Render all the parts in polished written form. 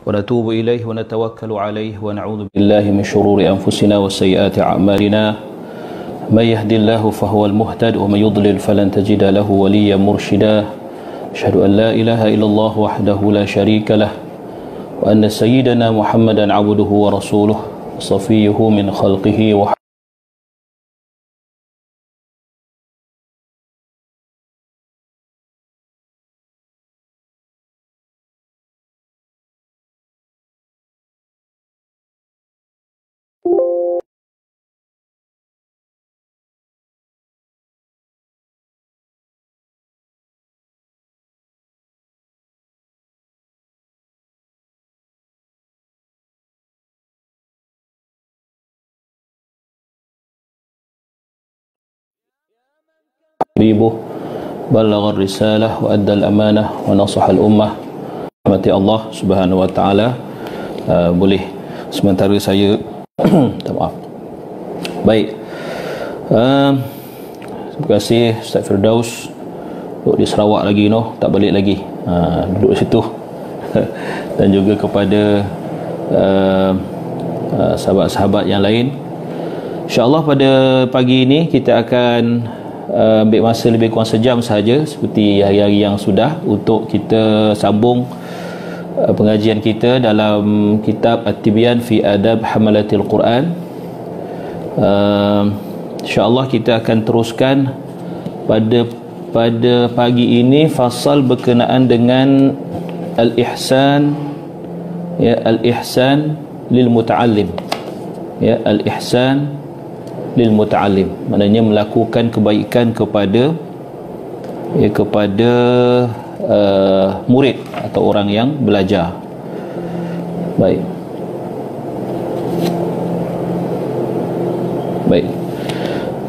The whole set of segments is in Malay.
ونتوب إليه ونتوكل عليه ونعوذ بالله من شرور أنفسنا وسيئات أعمالنا من يهد الله فهو المهتد ومن يضلل فلن تجد له وليا مرشدا أشهد أن لا إله إلا الله وحده لا شريك له وأن سيدنا محمدا عبده ورسوله صفيه من خلقه حبيبه بلغ الرسالة وأدى الأمانة ونصح الأمة. Rahmati Allah Subhanahu wa taala. Boleh sementara saya maaf. Baik. Terima kasih Ustaz Firdaus duduk di Sarawak lagi tak balik lagi. Duduk di situ. Dan juga kepada sahabat-sahabat yang lain. InsyaAllah pada pagi ini kita akan ambil masa lebih kurang sejam sahaja seperti hari-hari yang sudah untuk kita sambung pengajian kita dalam kitab At-Tibyan fi Adab Hamalatil Quran. InsyaAllah kita akan teruskan pada pagi ini fasal berkenaan dengan al-ihsan, ya, al-ihsan lil muta'allim, ya, al-ihsan lil muta'allim, maknanya melakukan kebaikan kepada murid atau orang yang belajar. Baik.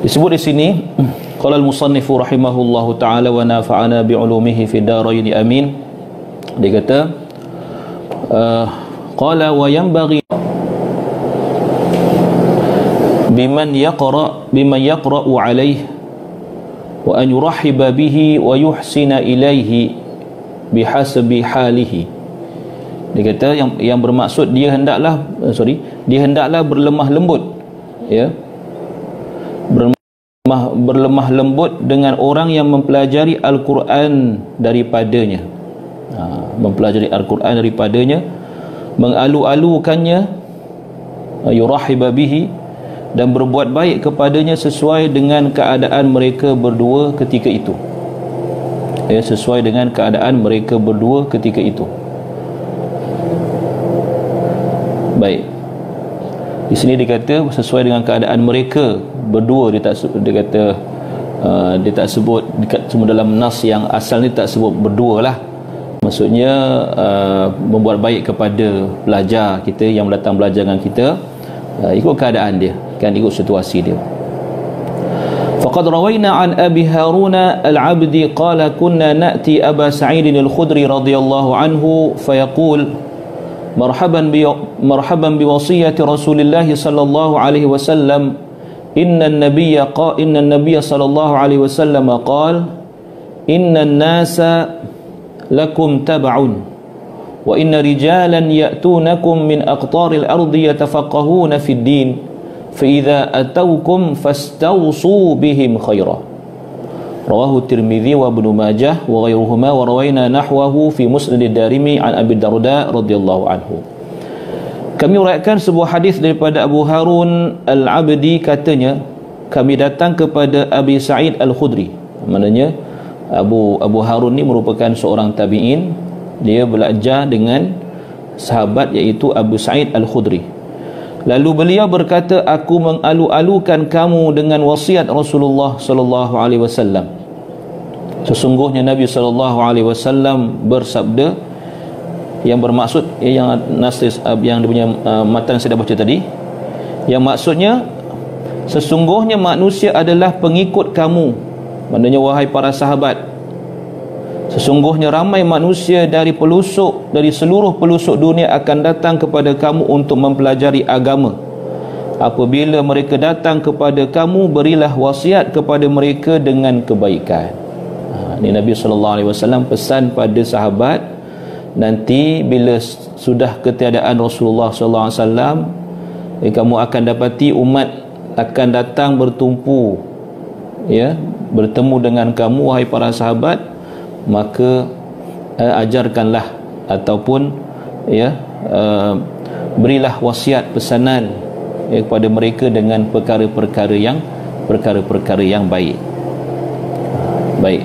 Disebut di sini qala al-musannifu rahimahullahu taala wa nafa'ana bi 'ulumihi fi darain amin. Dia kata qala wa yanbaghi biman yaqra'u alaihi wa an yurahhiba bihi wa yuhsina ilaihi bihasabi halihi. Dia kata yang bermaksud dia hendaklah berlemah lembut, ya, berlemah lembut dengan orang yang mempelajari Al-Quran daripadanya, mempelajari Al-Quran daripadanya, mengalu-alukannya, yurahhiba bihi, dan berbuat baik kepadanya sesuai dengan keadaan mereka berdua ketika itu, ya, sesuai dengan keadaan mereka berdua ketika itu. Baik, di sini dikata sesuai dengan keadaan mereka berdua. Dia tak sebut cuma dalam nas yang asal ni tak sebut berdua lah. Maksudnya membuat baik kepada pelajar kita yang datang belajar dengan kita, ikut keadaan dia, kan, ikut situasi dia. Faqad rawayna an Abi Harun al-Abdi qala kunna na'ti Aba Sa'id al-Khudri radhiyallahu anhu fayaqul marhaban bi wasiyyati Rasulillah sallallahu alaihi wasallam inna an-nabiyya sallallahu alaihi wasallam qala inna an-nasa lakum tab'un wa inna rijalan ya'tunakum min aqtaril ardi yatafaqahuna fid din fa idza atawkum fastawsu bihim khaira. Rawahu Tirmidzi wa Ibnu Majah wa ghairuhuma wa rawayna nahwahu fi Musnad ad-Darimi an Abi Darda radhiyallahu anhu. Kami uraikan sebuah hadis daripada Abu Harun al-Abdi, katanya kami datang kepada Abi Sa'id al-Khudri. Maknanya Abu Harun ni merupakan seorang tabi'in. Dia belajar dengan sahabat iaitu Abu Sa'id al-Khudri. Lalu beliau berkata, aku mengalu-alukan kamu dengan wasiat Rasulullah sallallahu alaihi wasallam. Sesungguhnya Nabi sallallahu alaihi wasallam bersabda, yang bermaksud yang nasis yang dia punya matan saya dah baca tadi, yang maksudnya sesungguhnya manusia adalah pengikut kamu. Maknanya wahai para sahabat, sesungguhnya ramai manusia dari seluruh pelosok dunia akan datang kepada kamu untuk mempelajari agama. Apabila mereka datang kepada kamu, berilah wasiat kepada mereka dengan kebaikan. Ini Nabi SAW pesan pada sahabat nanti bila sudah ketiadaan Rasulullah sallallahu alaihi wasallam, kamu akan dapati umat akan datang bertumpu, ya, bertemu dengan kamu wahai para sahabat, maka ajarkanlah ataupun ya berilah wasiat pesanan kepada mereka dengan perkara-perkara yang baik. Baik.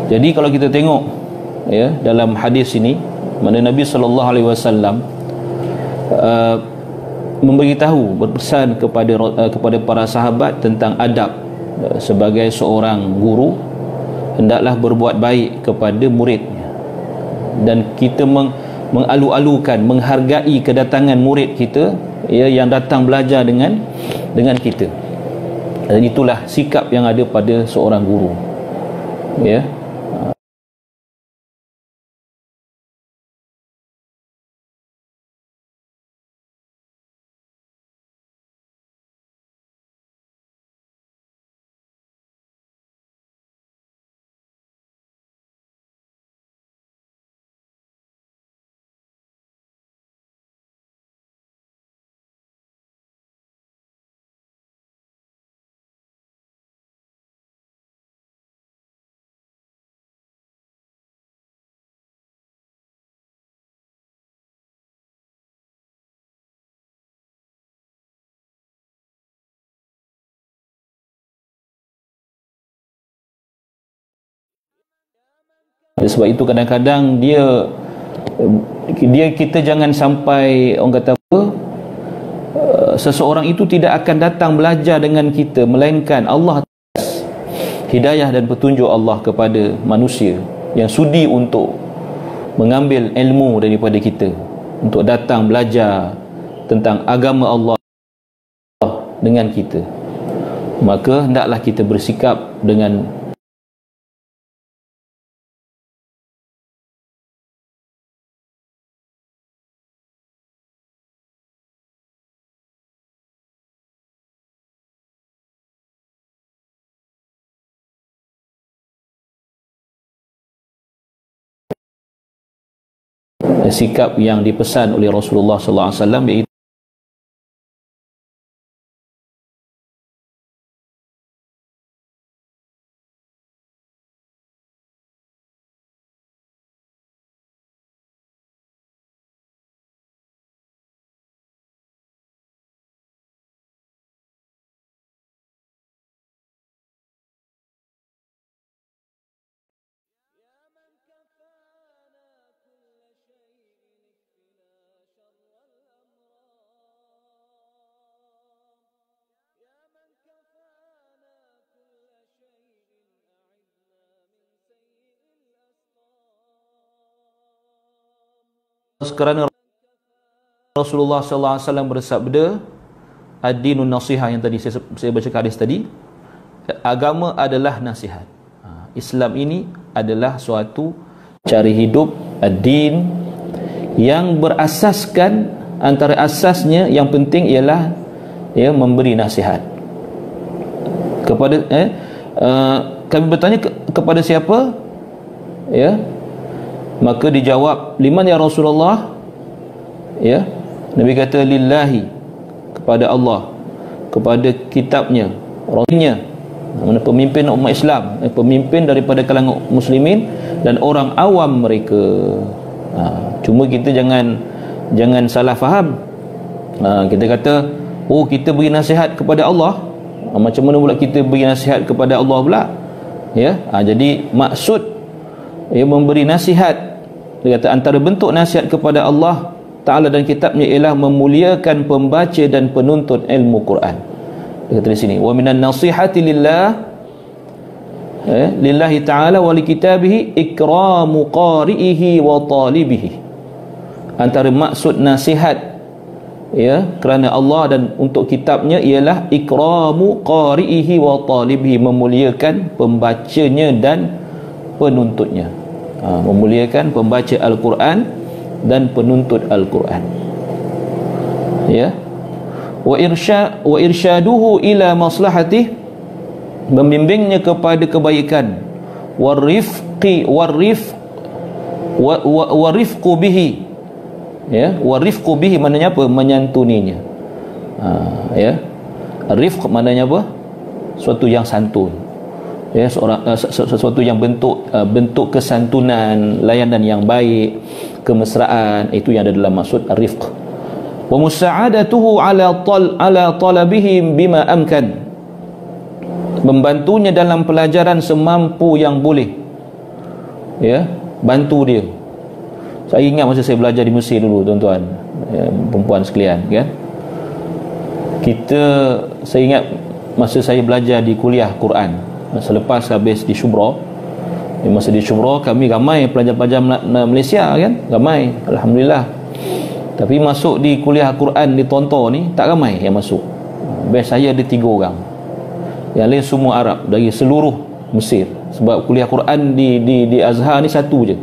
Jadi kalau kita tengok ya dalam hadis ini, mana Nabi sallallahu alaihi wasallam memberitahu, berpesan kepada para sahabat tentang adab sebagai seorang guru, hendaklah berbuat baik kepada muridnya, dan kita mengalu-alukan, menghargai kedatangan murid kita ya yang datang belajar dengan kita. Dan itulah sikap yang ada pada seorang guru, ya. Sebab itu kadang-kadang dia kita jangan sampai orang kata apa, seseorang itu tidak akan datang belajar dengan kita, melainkan Allah hidayah dan petunjuk Allah kepada manusia yang sudi untuk mengambil ilmu daripada kita, untuk datang belajar tentang agama Allah dengan kita. Maka hendaklah kita bersikap dengan sikap yang dipesan oleh Rasulullah sallallahu alaihi wasallam, iaitu kerana Rasulullah sallallahu alaihi wasallam bersabda, ad-dinun nasiha, yang tadi saya baca hadis tadi, agama adalah nasihat. Islam ini adalah suatu cara hidup ad-din yang berasaskan, antara asasnya yang penting ialah ya memberi nasihat kepada kami bertanya kepada siapa, ya, maka dijawab, liman ya Rasulullah, ya, Nabi kata lillahi, kepada Allah, kepada kitabnya, rasulnya, mana pemimpin umat Islam, pemimpin daripada kalangan muslimin dan orang awam mereka. Cuma kita jangan salah faham. Kita kata, oh kita beri nasihat kepada Allah, macam mana pula kita beri nasihat kepada Allah pula, ya. Jadi maksud ya memberi nasihat, dia kata antara bentuk nasihat kepada Allah Ta'ala dan kitabnya ialah memuliakan pembaca dan penuntut ilmu Quran. Dia kata di sini, wa minan nasihati lillah, lillahi ta'ala wa li kitabihi ikramu qari'ihi wa talibihi. Antara maksud nasihat ya kerana Allah dan untuk kitabnya ialah ikramu qari'ihi wa talibihi, memuliakan pembacanya dan penuntutnya. Memuliakan pembaca Al-Quran dan penuntut Al-Quran, ya. Wa irsyaduhu ila maslahatih, membimbingnya kepada kebaikan, warifq wa rifqu bihi, ya, wa rifqu bihi maknanya apa? Menyantuninya. Ya, rifq maknanya apa? Suatu yang santun, ya, sesuatu yang bentuk kesantunan, layanan yang baik, kemesraan, itu yang ada dalam maksud rifq. Wa musa'adatuhu ala talabihim bima amkan, membantunya dalam pelajaran semampu yang boleh, ya, bantu dia. Saya ingat masa saya belajar di Mesir dulu, tuan-tuan, ya, perempuan sekalian, kan, saya ingat masa saya belajar di kuliah Quran, selepas habis di Syubra, masa di Syubra kami ramai pelajar-pelajar Malaysia, kan, ramai, alhamdulillah. Tapi masuk di kuliah Quran di Tonto ni tak ramai yang masuk. Best saya ada 3 orang, yang lain semua Arab dari seluruh Mesir. Sebab kuliah Quran di Azhar ni satu je,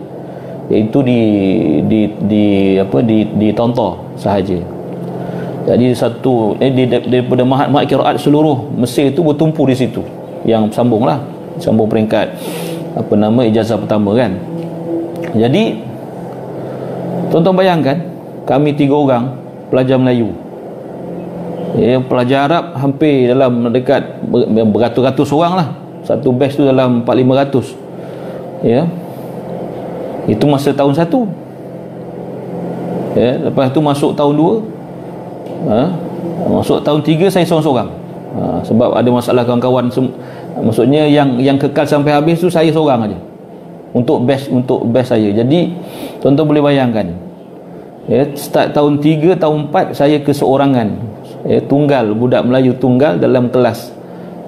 iaitu di Tonto sahaja. Jadi daripada mahat-mahat qiraat seluruh Mesir tu bertumpu di situ, yang sambung peringkat ijazah pertama, kan. Jadi tuan-tuan bayangkan, kami 3 orang pelajar Melayu, ya, pelajar Arab hampir dalam dekat beratus-ratus orang lah. Satu batch tu dalam 400-500, ya. Itu masa tahun 1, ya. Lepas tu masuk tahun 2, masuk tahun 3 saya seorang-seorang, sebab ada masalah kawan-kawan. Maksudnya yang kekal sampai habis tu saya seorang aja untuk batch saya. Jadi tuan-tuan boleh bayangkan, ya, start tahun 3, tahun 4 saya keseorangan, ya, tunggal, budak Melayu tunggal dalam kelas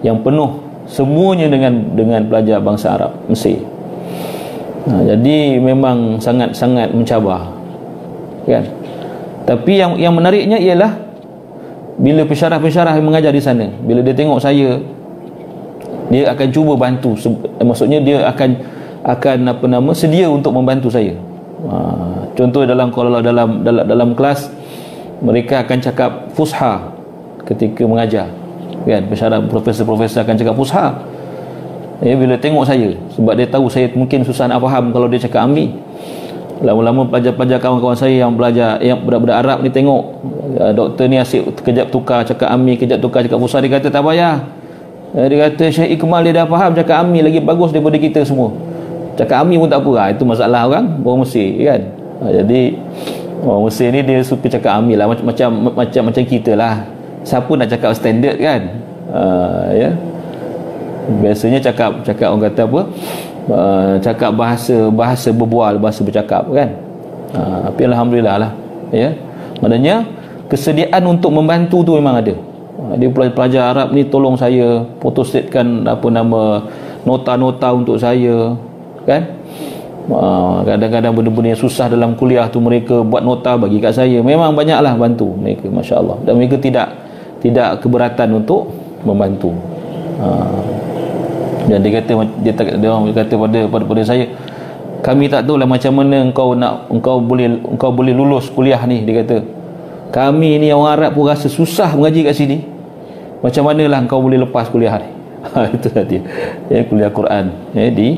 yang penuh semuanya dengan pelajar bangsa Arab Mesir. Jadi memang sangat-sangat mencabar, kan. Tapi yang menariknya ialah bila pensyarah-pensyarah yang mengajar di sana, bila dia tengok saya, dia akan cuba bantu. Maksudnya dia akan sedia untuk membantu saya. Contoh dalam kelas mereka akan cakap Fusha ketika mengajar, kan. Pensyarah profesor-profesor akan cakap Fusha, ya, bila tengok saya, sebab dia tahu saya mungkin susah nak faham kalau dia cakap Ammi. Lama-lama pelajar-pelajar kawan-kawan saya yang belajar, yang budak-budak Arab ni tengok doktor ni asyik kejap tukar cakap Ammi, kejap tukar cakap Fusha, dia kata tak payah. Dia kata Syekh Ikmal dia dah faham cakap Ammi lagi bagus daripada kita semua. Cakap Ammi pun tak apa. Itu masalah orang Mesir, kan. Jadi orang Mesir ni dia suka cakap Ammi lah, macam kita lah. Siapa nak cakap standard, kan. Ya, biasanya cakap orang kata apa, cakap bahasa berbual, bahasa bercakap, kan. Tapi alhamdulillah lah, ya. Maknanya kesediaan untuk membantu tu memang ada. Dia pelajar Arab ni tolong saya fotostatekan nota-nota untuk saya, kan. Kadang-kadang benda-benda yang susah dalam kuliah tu mereka buat nota bagi kat saya. Memang banyaklah bantu mereka, masya-Allah. Dan mereka tidak keberatan untuk membantu. Dan dia kata pada saya, kami tak tahulah macam mana engkau boleh lulus kuliah ni. Dia kata, kami ni orang Arab pun rasa susah mengaji kat sini, macam manalah engkau boleh lepas kuliah ni. Itu tadi, ya, kuliah Quran, ya, di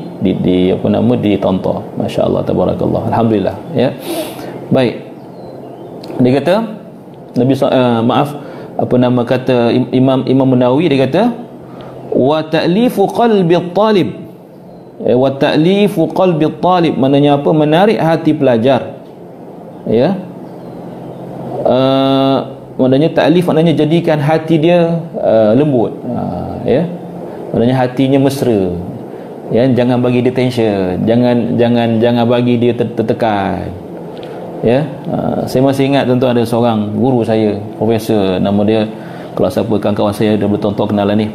Tonto. Masya-Allah, tabarakallah, alhamdulillah, ya. Baik, dia kata kata Imam Nawawi, dia kata wa ta'lifu qalbi at-talib, wa ta'lifu qalbi at-talib maknanya apa? Menarik hati pelajar, ya. Maknanya ta'lif maknanya jadikan hati dia lembut, ya. Maknanya hatinya mesra, ya. Jangan bagi dia tension, jangan bagi dia tertekan, ya. Saya masih ingat tuan-tuan, ada seorang guru saya, profesor, nama dia, kalau siapa kawan-kawan saya dah bertonton kenalan ni,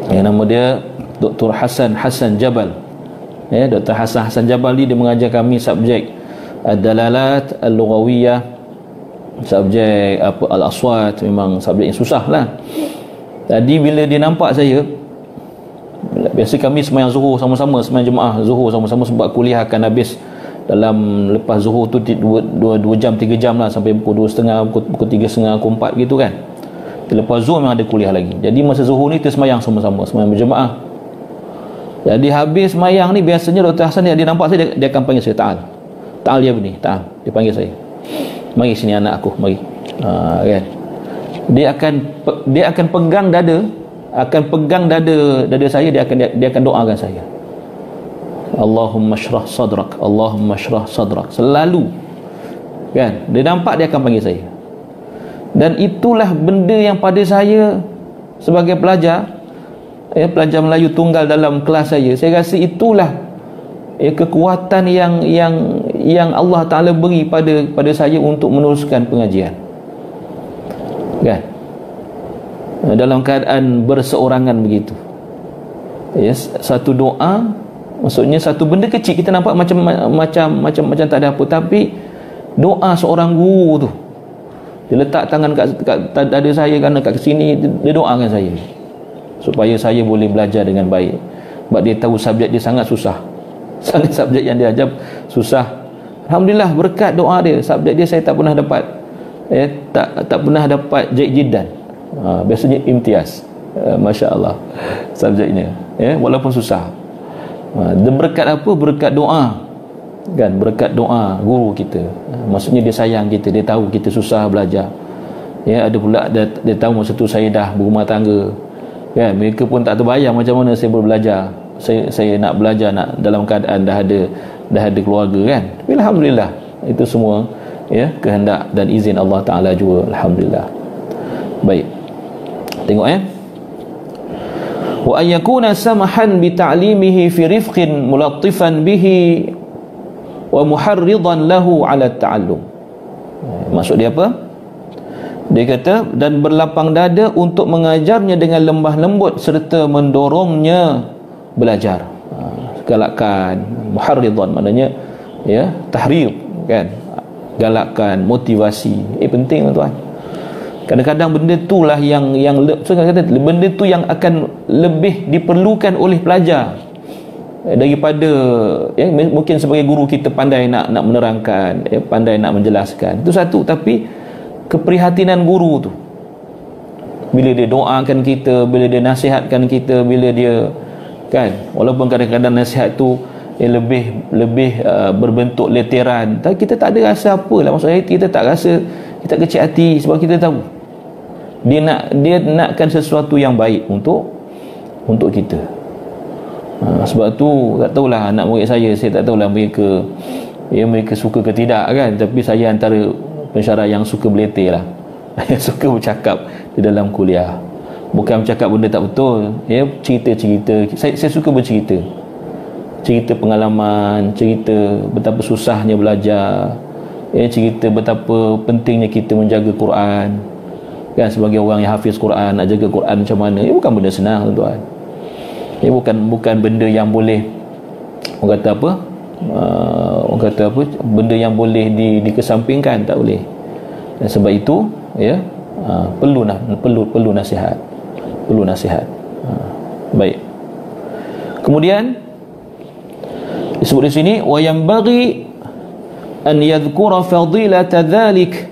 ya, nama dia Dr. Hassan Jabal, ya. Dr. Hassan Jabal ni dia mengajar kami subjek ad-dalalat al-lughawiyah, subjek al-aswat, memang subjek yang susah lah. Jadi bila dia nampak saya, biasa kami semayang zuhur sama-sama, semayang jemaah zuhur sama-sama, sebab kuliah akan habis dalam lepas zuhur tu 2 jam 3 jam lah, sampai pukul 2.30, pukul 3.30, pukul 4 gitu, kan. Lepas zuhur memang ada kuliah lagi. Jadi masa zuhur ni kita semayang sama-sama, semayang berjemaah. Jadi habis mayang ni, biasanya Dr. Hasan dia nampak saya, dia akan panggil saya, Ta'al ya bini, Ta'al. Dia panggil saya, mari sini anak aku, mari. Kan? Dia akan pegang dada, dada saya, dia akan doakan saya. Allahumma syrah sadrak, Allahumma syrah sadrak, selalu. Kan? Dia nampak, dia akan panggil saya. Dan itulah benda yang pada saya sebagai pelajar, pelajar Melayu tunggal dalam kelas saya rasa itulah kekuatan yang Allah Ta'ala beri pada saya untuk meneruskan pengajian. Kan? Dalam keadaan berseorangan begitu. Satu doa, maksudnya satu benda kecil kita nampak macam tak ada apa, tapi doa seorang guru tu, dia letak tangan kat dada saya, kerana kat sini dia doakan saya supaya saya boleh belajar dengan baik. Sebab dia tahu subjek dia sangat susah, sangat subjek yang dia ajar susah. Alhamdulillah berkat doa dia, subjek dia saya tak pernah dapat tak pernah dapat jaidan. Biasanya imtiaz. Masya Allah subjeknya, walaupun susah. Berkat apa? Berkat doa. Kan? Berkat doa guru kita. Maksudnya dia sayang kita, dia tahu kita susah belajar. Ada pula dia tahu masa tu saya dah berumah tangga. Kan? Mereka pun tak terbayang macam mana saya belajar. Saya nak belajar, nak dalam keadaan dah ada keluarga, kan. Tapi alhamdulillah itu semua kehendak dan izin Allah Ta'ala juga, alhamdulillah. Baik, tengok wa ayyakuna samahan bi ta'limihi fi rifqin mulattifan bihi wa muharridan lahu ala ta'allum. Maksud dia apa? Dia kata, dan berlapang dada untuk mengajarnya dengan lembah lembut serta mendorongnya belajar. Galakkan, muharridan maknanya tahrir, kan, galakkan, motivasi. Penting tuan. Kadang-kadang benda itulah yang benda tu yang akan lebih diperlukan oleh pelajar daripada mungkin sebagai guru kita pandai nak menerangkan, pandai nak menjelaskan, itu satu. Tapi keprihatinan guru tu, bila dia doakan kita, bila dia nasihatkan kita, bila dia, kan, walaupun kadang-kadang nasihat tu lebih berbentuk leteran, tapi kita tak ada rasa apalah. Maksudnya kita tak rasa, kita kecil hati, sebab kita tahu dia nakkan sesuatu yang baik untuk kita. Sebab tu tak tahulah anak murid saya tak tahulah mereka suka ke tidak, kan. Tapi saya antara pensyarah yang suka belete lah, yang suka bercakap di dalam kuliah. Bukan bercakap benda tak betul, cerita-cerita. Saya suka bercerita, cerita pengalaman, cerita betapa susahnya belajar, cerita betapa pentingnya kita menjaga Quran, kan. Sebagai orang yang hafiz Quran, nak jaga Quran macam mana, bukan benda senang, tuan. Bukan benda yang boleh orang kata apa, benda yang boleh dikesampingkan, tak boleh. Dan sebab itu perlu nasihat, baik. Kemudian disebut di sini, wa yanbaghi an yadhkura fadilata dhalik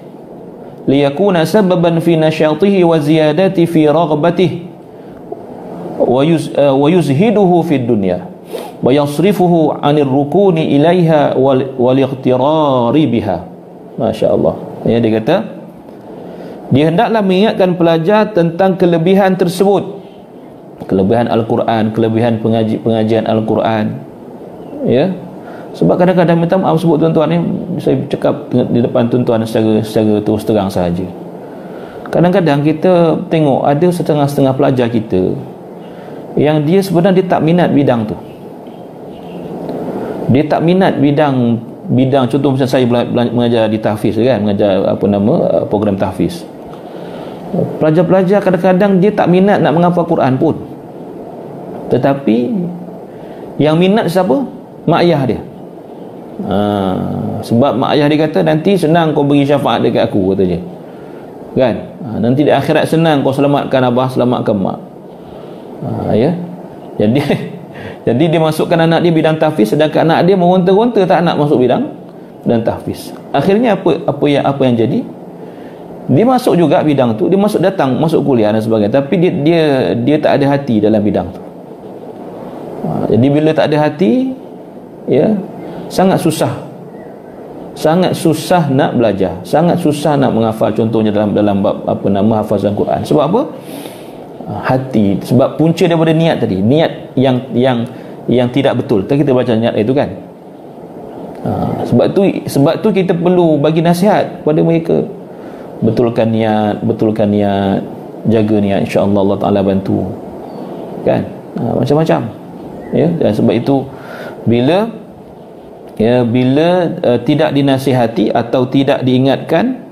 liyakuna sababan fi nasyatihi wa ziyadati fi raghbatihi wa yuzhiduhu fi dunya wa yasrifuhu 'anir rukuni ilaiha wal ightirari biha. Masya-Allah. Dia kata, dia hendaklah mengingatkan pelajar tentang kelebihan tersebut, kelebihan Al-Quran, kelebihan pengajian Al-Quran. Sebab kadang-kadang, minta maaf sebut tuan-tuan ni, saya cakap di depan tuan-tuan secara terus terang sahaja. Kadang-kadang kita tengok ada setengah-setengah pelajar kita yang dia sebenarnya dia tak minat bidang tu. Dia tak minat bidang contoh macam saya mengajar di tahfiz, kan, mengajar program tahfiz. Pelajar-pelajar kadang-kadang dia tak minat nak menghafal Quran pun, tetapi yang minat siapa? Mak ayah dia. Sebab mak ayah dia kata, nanti senang kau beri syafaat dekat aku, katanya, kan. Nanti di akhirat senang kau selamatkan abah, selamatkan mak. Jadi dia masukkan anak dia bidang tahfiz, sedangkan anak dia meronta-ronta tak nak masuk bidang tahfiz. Akhirnya apa yang jadi? Dia masuk juga bidang tu, dia masuk kuliah dan sebagainya, tapi dia tak ada hati dalam bidang tu. Jadi bila tak ada hati, ya, sangat susah nak belajar, sangat susah nak menghafal. Contohnya dalam bab hafazan Quran. Sebab apa? Hati. Sebab punca daripada niat tadi, niat yang tidak betul. Tadi kita baca niat itu kan. Sebab tu kita perlu bagi nasihat kepada mereka. Betulkan niat, jaga niat, insya-Allah Allah Taala bantu. Kan? Macam-macam. Ya, dan sebab itu bila tidak dinasihati atau tidak diingatkan,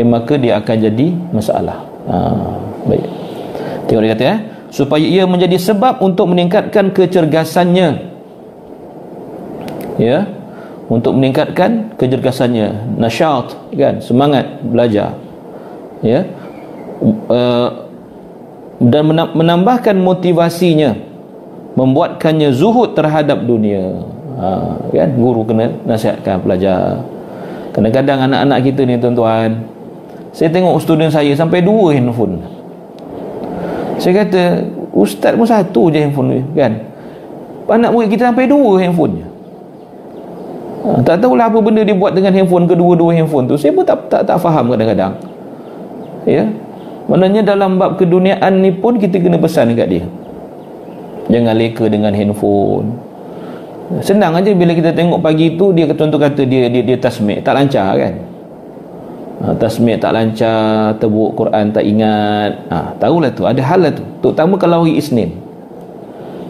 maka dia akan jadi masalah. Baik. Tengok dia kata, supaya ia menjadi sebab untuk meningkatkan kecergasannya. Ya, untuk meningkatkan kecergasannya, nasyat, kan, semangat belajar. Ya. Dan menambahkan motivasinya, membuatkannya zuhud terhadap dunia. Kan, guru kena nasihatkan pelajar. Kadang-kadang anak-anak kita ni tuan-tuan, saya tengok student saya sampai 2 handphone. Saya kata, ustaz pun 1 je handphone ni, kan. Anak murid kita sampai 2 handphone je. Tak tahulah apa benda dia buat dengan handphone, kedua-dua handphone tu. Saya pun tak faham kadang-kadang. Ya. Maknanya dalam bab keduniaan ni pun kita kena pesan dekat dia, jangan leka dengan handphone. Senang aja bila kita tengok pagi tu dia contoh kata dia tasmik tak lancar kan. Tasmik tak lancar, terbuk Quran tak ingat. Tahulah tu, ada hal lah tu. Terutama kalau hari Isnin.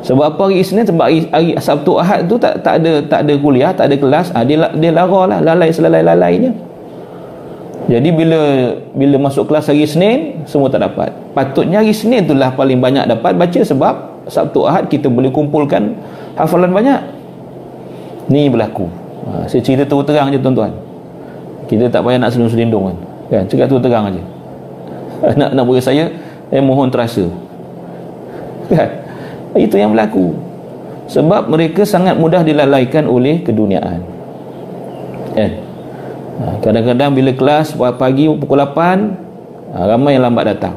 Sebab apa hari Isnin? Sebab hari Sabtu Ahad tu tak ada kuliah, tak ada kelas. Dia lara lah, lalai selalai-lalainya. Jadi bila masuk kelas hari Isnin, semua tak dapat. Patutnya hari Isnin itulah paling banyak dapat baca, sebab Sabtu Ahad kita boleh kumpulkan hafalan banyak. Ni berlaku. Saya cerita terang je tuan-tuan. Kita tak payah nak selindung-selindung kan. Cakap terang aja. Anak-anak murid saya, mohon terasa. Kan? Itu yang berlaku. Sebab mereka sangat mudah dilalaikan oleh keduniaan. Kan? Kadang-kadang bila kelas pagi pukul 8, ramai yang lambat datang.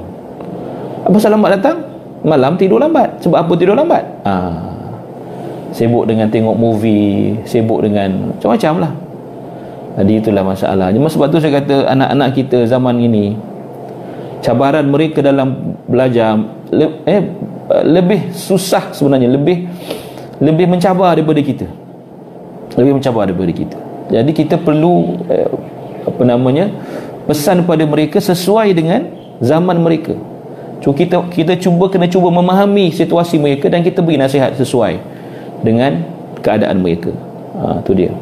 Apa pasal lambat datang? Malam tidur lambat. Sebab apa tidur lambat? Sibuk dengan tengok movie, sibuk dengan macam-macam lah. Jadi itulah masalah. Sebab tu saya kata anak-anak kita zaman ini, cabaran mereka dalam belajar lebih susah sebenarnya, lebih mencabar daripada kita. Jadi kita perlu pesan kepada mereka sesuai dengan zaman mereka. So kita kena cuba memahami situasi mereka dan kita beri nasihat sesuai dengan keadaan mereka. Tu dia.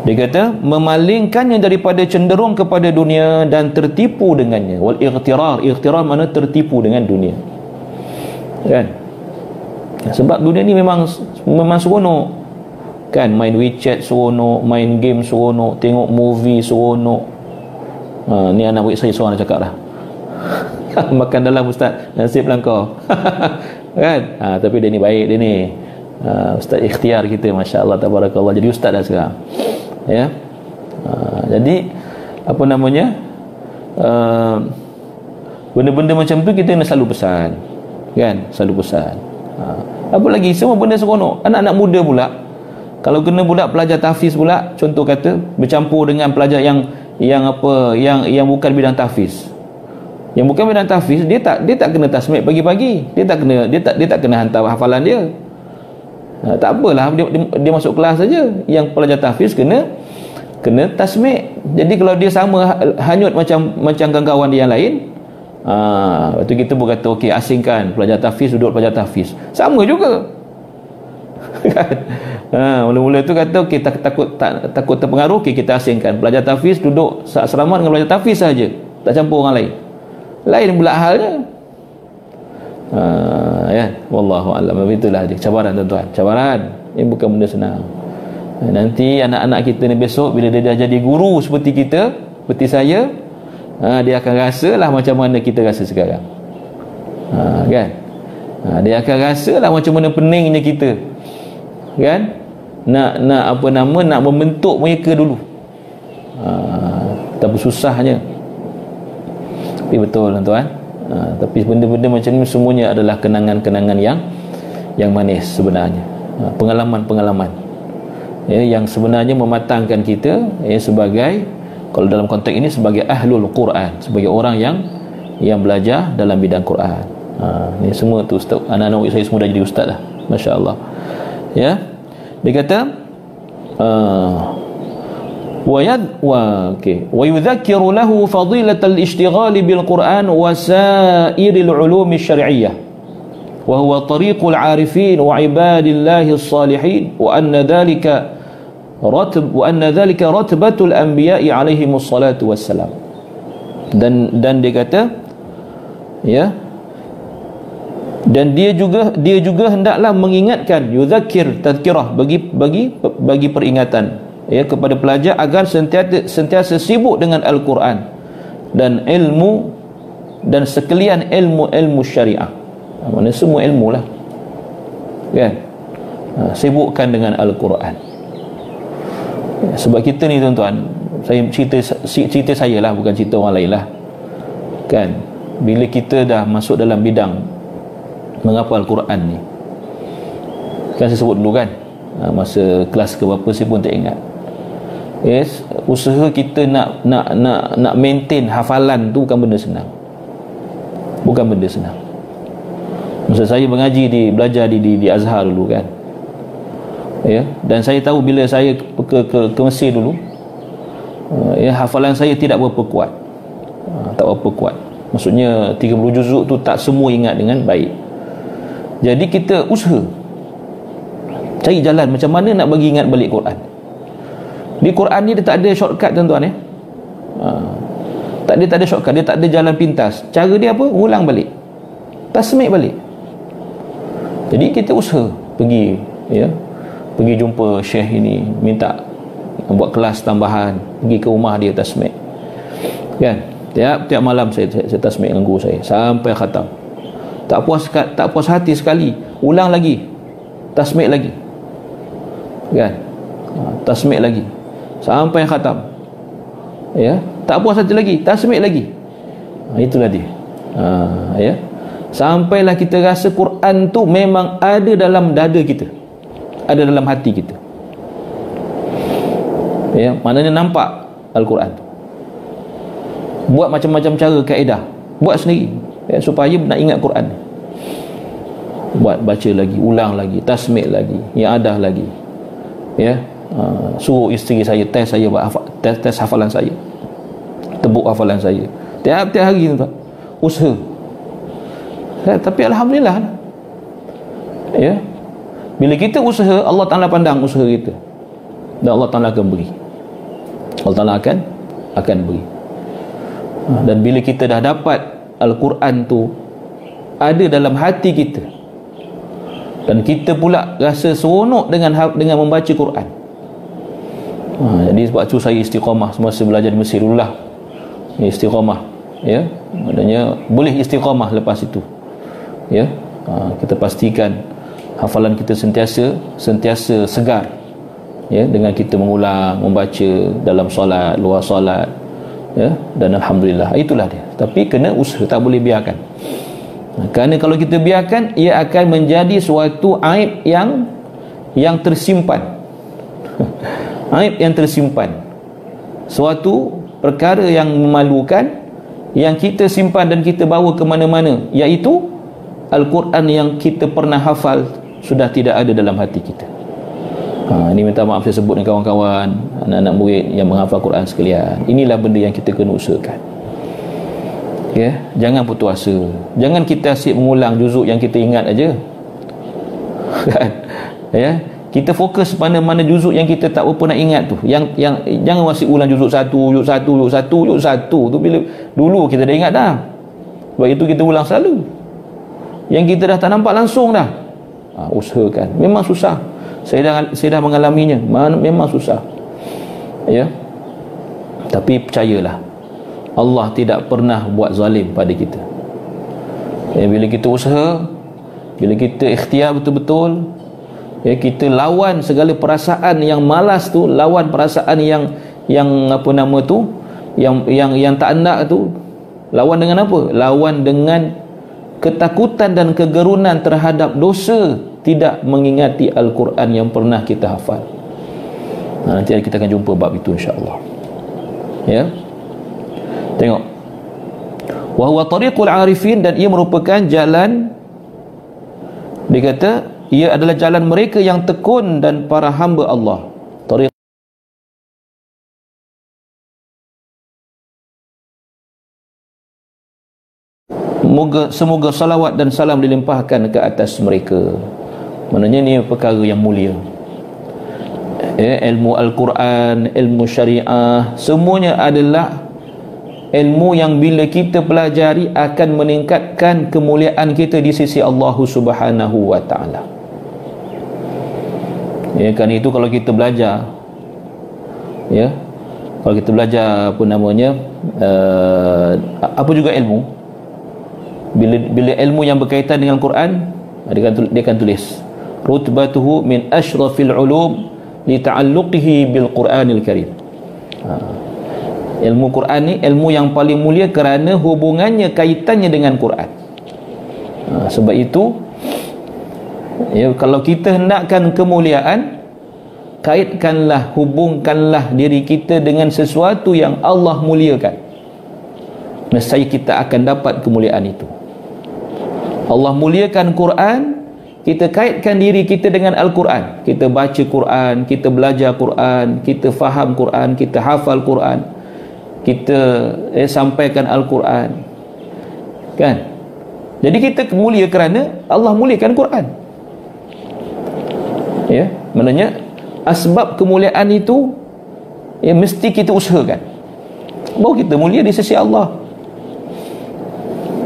Dia kata memalingkannya daripada cenderung kepada dunia dan tertipu dengannya. Wal ightirar mana tertipu dengan dunia. Kan? Sebab dunia ni memang seronok. Kan, main WeChat seronok, main game seronok, tengok movie seronok. Ni anak murid saya seorang cakap lah. Makan dalam ustaz, nasiblah kau. Kan? Tapi dia ni baik, dia ni. Ustaz ikhtiar kita, masya-Allah tabarakallah, jadi ustaz dah sekarang. Ya. Jadi benda-benda macam tu kita kena selalu pesan. Kan? Selalu pesan. Apa lagi, semua benda seronok. Anak-anak muda pula, kalau kena pula pelajar tahfiz pula, contoh kata bercampur dengan pelajar yang bukan bidang tahfiz. Yang bukan bidang tahfiz, dia tak kena tasmik pagi-pagi. Dia tak kena hantar hafalan dia. Tak apalah, dia masuk kelas saja. Yang pelajar tahfiz kena tasmik. Jadi kalau dia sama hanyut macam kawan-kawan dia yang lain, lepas tu kita pun kata okey, asingkan pelajar tahfiz, duduk pelajar tahfiz. Sama juga. Mula-mula tu kata okey, takut terpengaruh, okey kita asingkan pelajar tahfiz, duduk asrama dengan pelajar tahfiz saja, tak campur orang lain. Lain pula halnya. Ya, wallahu a'lam. Itulah dia cabaran tuan-tuan. Cabaran ini bukan benda senang. Nanti anak-anak kita ni besok bila dia dah jadi guru seperti kita, seperti saya, dia akan rasalah macam mana kita rasa sekarang. Kan? Dia akan rasalah macam mana peningnya kita. Kan? Nak membentuk mereka dulu. Betapa susahnya. Tapi betul tuan-tuan. Tapi benda-benda macam ni semuanya adalah kenangan-kenangan yang manis sebenarnya. Pengalaman-pengalaman yang sebenarnya mematangkan kita sebagai, kalau dalam konteks ini, sebagai ahlul Quran, sebagai orang yang belajar dalam bidang Quran. Ni semua tu ustaz, anak-anak saya semua dah jadi ustaz dah, masya-Allah. Ya, dia kata wa yudhakkiru lahu fadilatal ishtighal bil Quran wa sa'iril ulum syar'iyyah wa huwa tariqul 'arifin wa 'ibadillahis salihin wa anna dhalika ratbatul anbiya'i alaihimus salatu wassalam. Dan dia kata, ya, dan dia juga hendaklah mengingatkan, yudzakkir, tazkirah, bagi peringatan, ya, kepada pelajar agar sentiasa sibuk dengan Al-Quran dan ilmu, dan sekalian ilmu syariah. Maksudnya semua ilmu lah, kan? Sibukkan dengan Al-Quran. Sebab kita ni tuan-tuan, saya cerita saya lah, bukan cerita orang lain lah, kan? Bila kita dah masuk dalam bidang menghafal Quran ni, kan saya sebut dulu kan, masa kelas ke berapa saya pun tak ingat. Yes, usaha kita nak maintain hafalan tu bukan benda senang. Bukan benda senang. Masa saya mengaji belajar di Azhar dulu kan, ya, dan saya tahu bila saya ke Mesir dulu, ya, hafalan saya tidak berapa kuat. Tak berapa kuat. Maksudnya 30 juzuk tu tak semua ingat dengan baik. Jadi kita usaha cari jalan macam mana nak bagi ingat balik Quran. Di Quran ni dia tak ada shortcut tuan-tuan, ya. Tak ada shortcut, dia tak ada jalan pintas. Cara dia apa? Ulang balik, tasmik balik. Jadi kita usaha pergi, ya, pergi jumpa syekh ini, minta buat kelas tambahan, pergi ke rumah dia tasmik, kan? Tiap malam saya tasmik dengan guru saya sampai khatam. Tak puas hati sekali, ulang lagi, tasmik lagi, kan? Tasmik lagi sampai khatam, ya. Tak puas hati lagi, tasmik lagi. Itulah dia. Ya, sampailah kita rasa Quran tu memang ada dalam dada kita, ada dalam hati kita, ya. Maknanya nampak Al-Quran tu. Buat macam-macam cara, kaedah, buat sendiri, ya, supaya nak ingat Quran. Buat, baca lagi, ulang lagi, tasmik lagi, i'adah lagi, ya. Suruh isteri saya test saya buat tes hafalan saya, tebuk hafalan saya tiap-tiap hari tu, usaha. Tapi alhamdulillah, ya, bila kita usaha, Allah Ta'ala pandang usaha kita, dan Allah Ta'ala akan beri. Allah Ta'ala akan beri. Dan bila kita dah dapat Al-Quran tu ada dalam hati kita, dan kita pula rasa seronok dengan membaca Quran, jadi sebab tu saya istiqamah semasa belajar di Mesir dulu lah. Istiqamah, ya, maknanya boleh istiqamah lepas itu, ya. Kita pastikan hafalan kita sentiasa segar, ya, dengan kita mengulang, membaca dalam solat, luar solat, ya. Dan alhamdulillah, itulah dia. Tapi kena usaha, tak boleh biarkan. Kerana kalau kita biarkan, ia akan menjadi suatu aib yang tersimpan. Aib yang tersimpan, suatu perkara yang memalukan yang kita simpan dan kita bawa ke mana-mana, iaitu Al-Quran yang kita pernah hafal sudah tidak ada dalam hati kita. Ini minta maaf saya sebut dengan kawan-kawan, anak-anak murid yang menghafal Quran sekalian. Inilah benda yang kita kena usahakan, ya. Jangan putus asa. Jangan kita asyik mengulang juzuk yang kita ingat aja, kan, ya. Kita fokus mana-mana juzuk yang kita tak berapa nak ingat tu, yang jangan masih ulang juzuk satu tu. Bila dulu kita dah ingat dah, sebab itu kita ulang selalu. Yang kita dah tak nampak langsung dah, usahakan. Memang susah, saya dah mengalaminya, memang susah, ya. Tapi percayalah, Allah tidak pernah buat zalim pada kita, ya. Bila kita usaha, bila kita ikhtiar betul-betul, ya, kita lawan segala perasaan yang malas tu, lawan perasaan yang apa nama tu, yang tak nak tu. Lawan dengan apa? Lawan dengan ketakutan dan kegerunan terhadap dosa tidak mengingati Al-Quran yang pernah kita hafal. Nanti kita akan jumpa bab itu insya-Allah. Ya. Tengok. Wa huwa tariqul arifin, dan ia merupakan jalan, dia kata ia adalah jalan mereka yang tekun dan para hamba Allah. Tariq. Semoga salawat dan salam dilimpahkan ke atas mereka. Maknanya ni perkara yang mulia. Ilmu Al-Quran, ilmu syariah, semuanya adalah ilmu yang bila kita pelajari akan meningkatkan kemuliaan kita di sisi Allah Subhanahu wa taala. Ya, kan itu kalau kita belajar, ya, kalau kita belajar apa namanya, apa juga ilmu, bila ilmu yang berkaitan dengan Quran, dia akan tulis rutbatuhu min asyrafil ulum li ta'alluqihi bil Quranil Karim. Ilmu Quran ni ilmu yang paling mulia kerana hubungannya, kaitannya dengan Quran. Sebab itu, ya, kalau kita hendakkan kemuliaan, kaitkanlah, hubungkanlah diri kita dengan sesuatu yang Allah muliakan. Nescaya kita akan dapat kemuliaan itu. Allah muliakan Quran, kita kaitkan diri kita dengan Al-Quran. Kita baca Quran, kita belajar Quran, kita faham Quran, kita hafal Quran, kita sampaikan Al-Quran, kan? Jadi kita mulia kerana Allah muliakan Quran. Ya, maknanya asbab kemuliaan itu, ya, mesti kita usahakan, baru kita mulia di sisi Allah.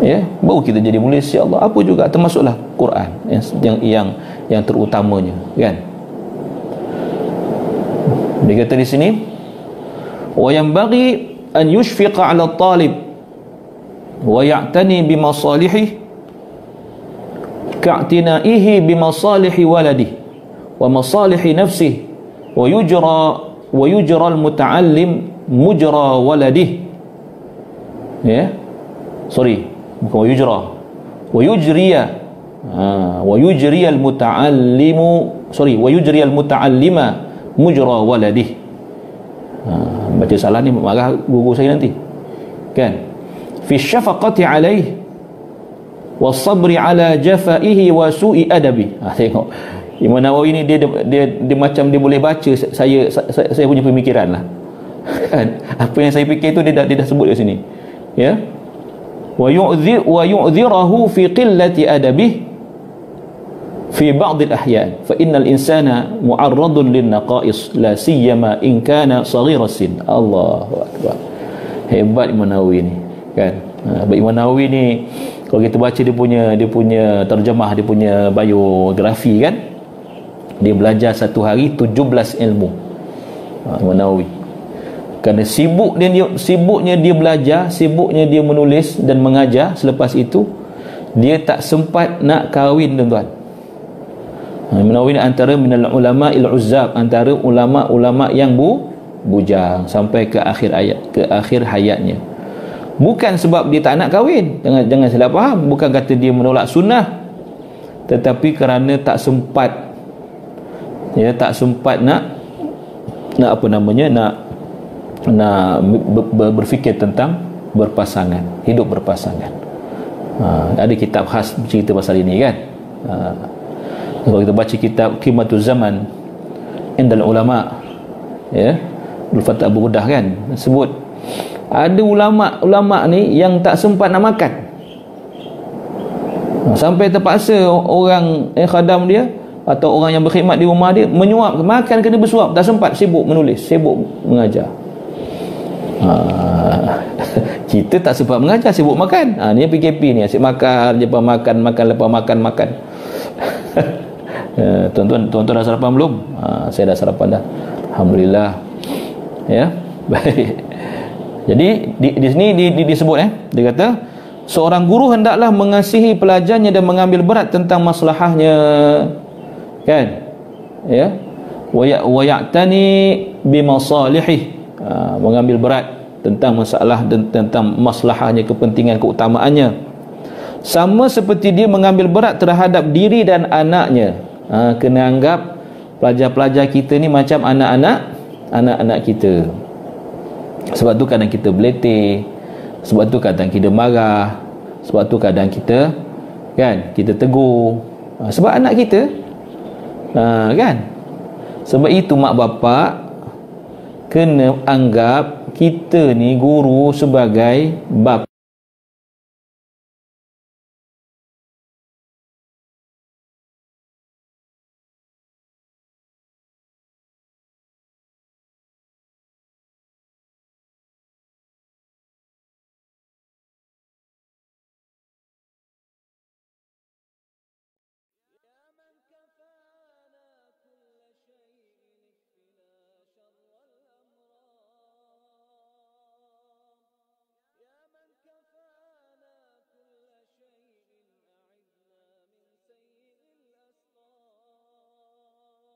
Ya, baru kita jadi mulia di sisi Allah. Apa juga termasuklah Quran yang terutamanya, kan? Dia kata di sini, wa yanbaghi an yushfiqa 'ala at-talib wa ya'tani bi masalihi ka'tinaihi bi masalihi waladihi wa masalihi nafsihi wa yujra al-muta'allim mujra waladihi. Ya, sorry, bukan wa yujra, wa yujriya, wa yujri al-muta'allimu, sorry, wa yujri al-muta'allima mujra waladihi. Baca salah ni marah guru saya nanti, kan? Fi syafaqati alaih wa sabri ala jafaihi wa su'i adabi. Tengok Imam Nawawi ni dia macam dia boleh baca saya punya pemikiran lah. Kan? Apa yang saya fikir tu dia dah sebut kat sini. Ya. Wa yu'dhirahu fi qillati adabihi fi ba'd al-ahyan fa innal insana mu'arradun lin naqais la siyama in kana saghira sin. Allahu akbar. Hebat Imam Nawawi ni, kan? Imam Nawawi ni kalau kita baca dia punya terjemah, dia punya biografi, kan, dia belajar satu hari 17 ilmu. Imam Nawawi kerana sibuknya dia belajar, sibuknya dia menulis dan mengajar. Selepas itu dia tak sempat nak kahwin, tuan-tuan. Imam Nawawi antara minal ulama il-uzzab, antara ulama-ulama yang bujang sampai ke akhir hayatnya. Bukan sebab dia tak nak kahwin, jangan salah faham, bukan kata dia menolak sunnah, tetapi kerana tak sempat, ya, tak sempat nak apa namanya, nak berfikir tentang berpasangan, hidup berpasangan. Ada kitab khas cerita pasal ini, kan? Kalau kita baca kitab Qimatuz Zaman Indal Ulama, ya, Al-Fatah Abu Qudah, kan, sebut ada ulama ni yang tak sempat nak makan, sampai terpaksa orang khadam dia atau orang yang berkhidmat di rumah dia menyuap, makan kena bersuap, tak sempat, sibuk menulis, sibuk mengajar. Kita tak sempat mengajar, sibuk makan. Ni PKP ni, asyik makan, lepas makan, lepas makan. Tuan-tuan dah sarapan belum? Saya dah sarapan dah, alhamdulillah. Ya, baik. Jadi di sini disebut, dia kata seorang guru hendaklah mengasihi pelajarnya dan mengambil berat tentang maslahahnya, kan? Ya, wa ya'tani bi masalihi, mengambil berat tentang masalah dan tentang maslahahnya, kepentingan, keutamaannya. sama seperti dia mengambil berat terhadap diri dan anaknya. Kena anggap pelajar-pelajar kita ni macam anak-anak kita. Sebab tu kadang kita beletih, sebab tu kadang kita marah, sebab tu kadang kita kita tegur, sebab anak kita. Kan, sebab itu mak bapak kena anggap kita ni guru sebagai bapa.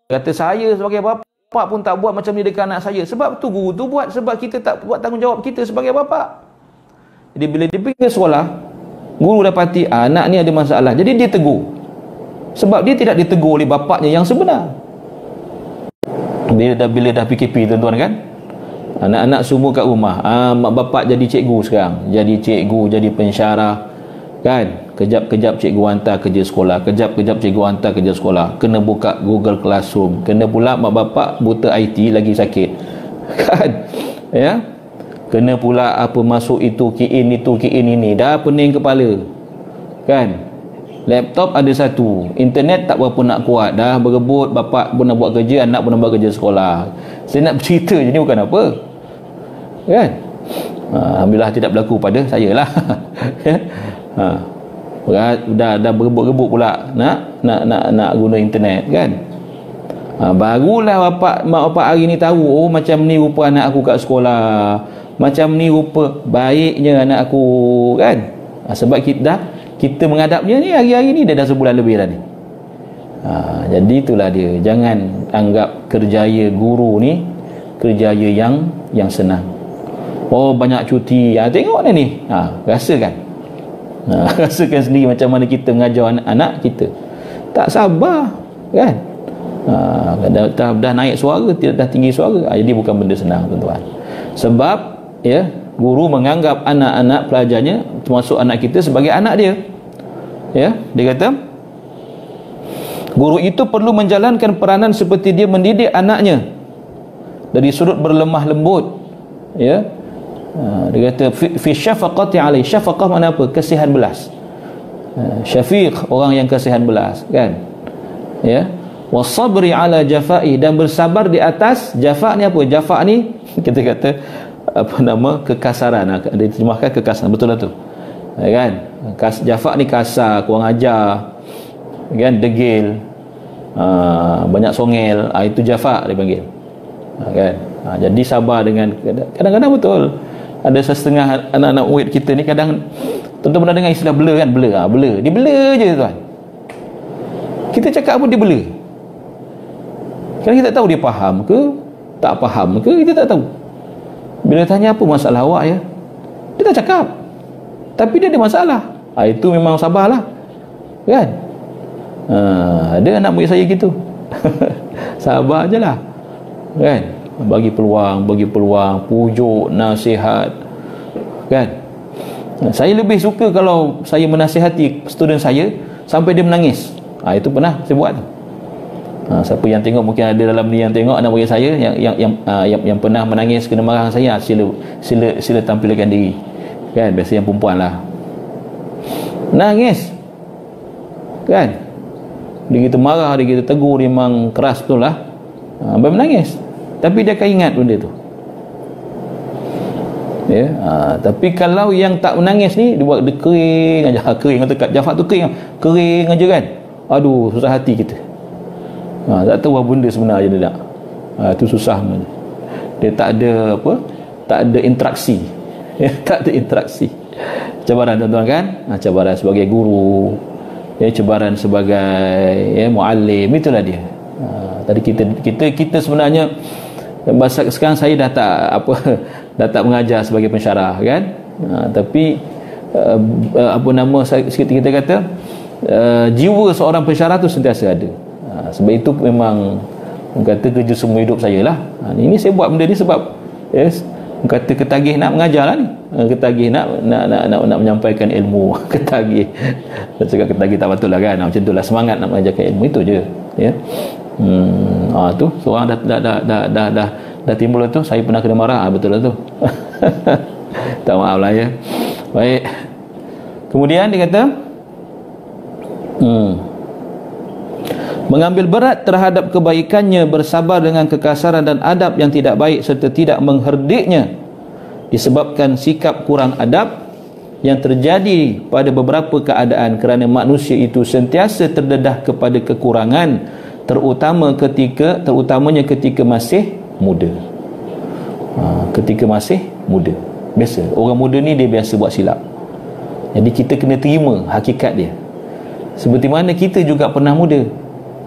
Kata saya sebagai bapa pun tak buat macam ni dekat anak saya. Sebab tu guru tu buat, sebab kita tak buat tanggungjawab kita sebagai bapa. Jadi bila dia pergi ke sekolah, guru dapati anak ni ada masalah, jadi dia tegur. Sebab dia tidak ditegur oleh bapaknya yang sebenar. Bila dah PKP tuan-tuan kan, anak-anak semua kat rumah, mak bapak jadi cikgu sekarang, jadi cikgu, jadi pensyarah kan. Kejap-kejap cikgu hantar kerja sekolah, kejap-kejap cikgu hantar kerja sekolah, kena buka Google Classroom, kena pula mak bapak buta IT lagi sakit kan, ya, kena pula apa masuk itu key in ini, dah pening kepala kan. Laptop ada satu, internet tak berapa nak kuat, dah berebut, bapak pun nak buat kerja, anak pun nak buat kerja sekolah. Saya nak cerita je ni bukan apa kan. Alhamdulillah tidak berlaku pada saya lah. Dah berebut-rebut pula nak guna internet kan. Barulah mak bapak hari ni tahu, oh macam ni rupa anak aku kat sekolah, macam ni rupa baiknya anak aku kan. Sebab kita menghadapnya ni hari-hari ni dah sebulan lebih dah ni. Jadi itulah dia, jangan anggap kerjaya guru ni kerjaya yang senang. Oh banyak cuti, tengok ni rasakan. Rasakan sendiri macam mana kita mengajar anak kita. Tak sabar kan. Dah naik suara, dah tinggi suara. Jadi bukan benda senang tuan-tuan. Sebab ya, guru menganggap anak-anak pelajarnya, termasuk anak kita, sebagai anak dia. Ya, dia kata guru itu perlu menjalankan peranan seperti dia mendidik anaknya dari sudut berlemah lembut. Ya, dia kata fi syafaqati alai. Syafaqah makna apa? Kasihan belas. Syafiq, orang yang kasihan belas kan. Ya, wasabri ala jafai, dan bersabar di atas jafa. Ni apa? Jafa ni kita kata apa nama, kekasaran. Diterjemahkan kekasaran, betul lah tu kan. Jafa ni kasar, kurang ajar kan, degil, banyak songel, itu jafa dia panggil kan. Jadi sabar dengan kadang-kadang betul. Ada setengah anak-anak murid kita ni kadang, tuan-tuan pernah dengar istilah blur kan? Blur, dia blur je tuan. Kita cakap apa dia blur. Kadang kita tak tahu dia faham ke tak faham ke, kita tak tahu. Bila tanya apa masalah awak ya, dia tak cakap, tapi dia ada masalah. Itu memang sabarlah kan. Ada anak murid saya gitu. Sabar je lah kan. Bagi peluang, pujuk, nasihat kan. Saya lebih suka kalau saya menasihati student saya sampai dia menangis. Itu pernah saya buat. Siapa yang tengok, mungkin ada dalam ni yang tengok anak murid saya yang pernah menangis kena marah saya, sila tampilkan diri kan. Biasa yang perempuan lah nangis kan, dia kita marah, dia kita tegur, dia memang keras betul lah, sampai menangis. Tapi dia akan ingat benda tu ya. Tapi kalau yang tak menangis ni, dia buat dia kering aja, kering dekat Jafar tu kering aja kan. Aduh, susah hati kita. Tak tahu apa benda sebenarnya dia nak. Itu susah. Dia tak ada apa, tak ada interaksi. Tak ada interaksi. Cabaran tuan-tuan kan. Cabaran sebagai guru, cabaran sebagai muallim, itulah dia. Tadi kita sebenarnya sekarang saya dah tak mengajar sebagai pensyarah kan. Tapi apa nama kita kata, jiwa seorang pensyarah tu sentiasa ada. Sebab itu memang kata kerja semua hidup saya lah. Ini saya buat benda ni sebab kata ketagih nak mengajar lah ni, ketagih nak menyampaikan ilmu. Ketagih, saya cakap ketagih tak betul lah kan, macam tu lah, semangat nak mengajarkan ilmu, itu je ya. Tu seorang dah timbul tu, saya pernah kena marah, betul lah tu. Tak, maaf lah ya. Baik, kemudian dia kata mengambil berat terhadap kebaikannya, bersabar dengan kekasaran dan adab yang tidak baik, serta tidak mengherdiknya disebabkan sikap kurang adab yang terjadi pada beberapa keadaan, kerana manusia itu sentiasa terdedah kepada kekurangan, terutamanya ketika masih muda. Ketika masih muda, biasa orang muda ni dia biasa buat silap. Jadi kita kena terima hakikat dia, seperti mana kita juga pernah muda.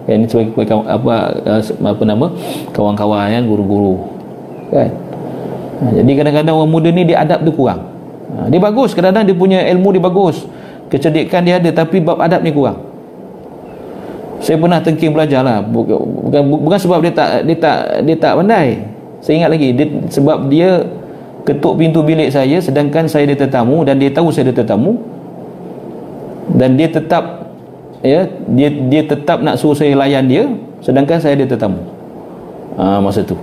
Ini sebagai apa nama kawan-kawan kan, guru-guru kan. Jadi kadang-kadang orang muda ni dia adab tu kurang. Dia bagus, kadang-kadang dia punya ilmu dia bagus, kecerdikan dia ada, tapi bab adab ni kurang. Saya pernah tengking belajar lah, bukan sebab dia tak pandai. Saya ingat lagi, sebab dia ketuk pintu bilik saya sedangkan saya ada tetamu, dan dia tahu saya ada tetamu, dan dia tetap dia tetap nak suruh saya layan dia sedangkan saya ada tetamu. Masa tu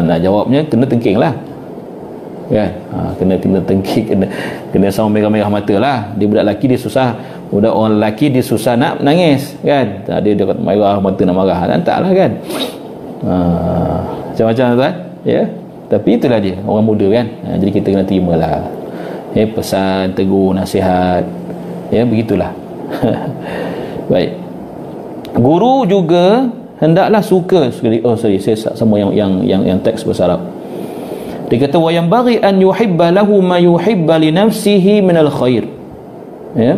nak jawabnya kena tengking lah kan. Kena tengking, kena sama merah-merah mata lah. Dia budak lelaki dia susah, budak orang lelaki dia susah nak nangis kan. Dia merah mata nak marah, tak lah kan. Macam-macam tuan ya. Tapi itulah dia orang muda kan. Jadi kita kena terima lah pesan, tegur, nasihat ya, begitulah. Baik, guru juga hendaklah suka. Saya sama yang teks bahasa Arab. Dia kata wa yanbaghi an yuhibba lahu ma yuhibba li nafsihi min al khair ya,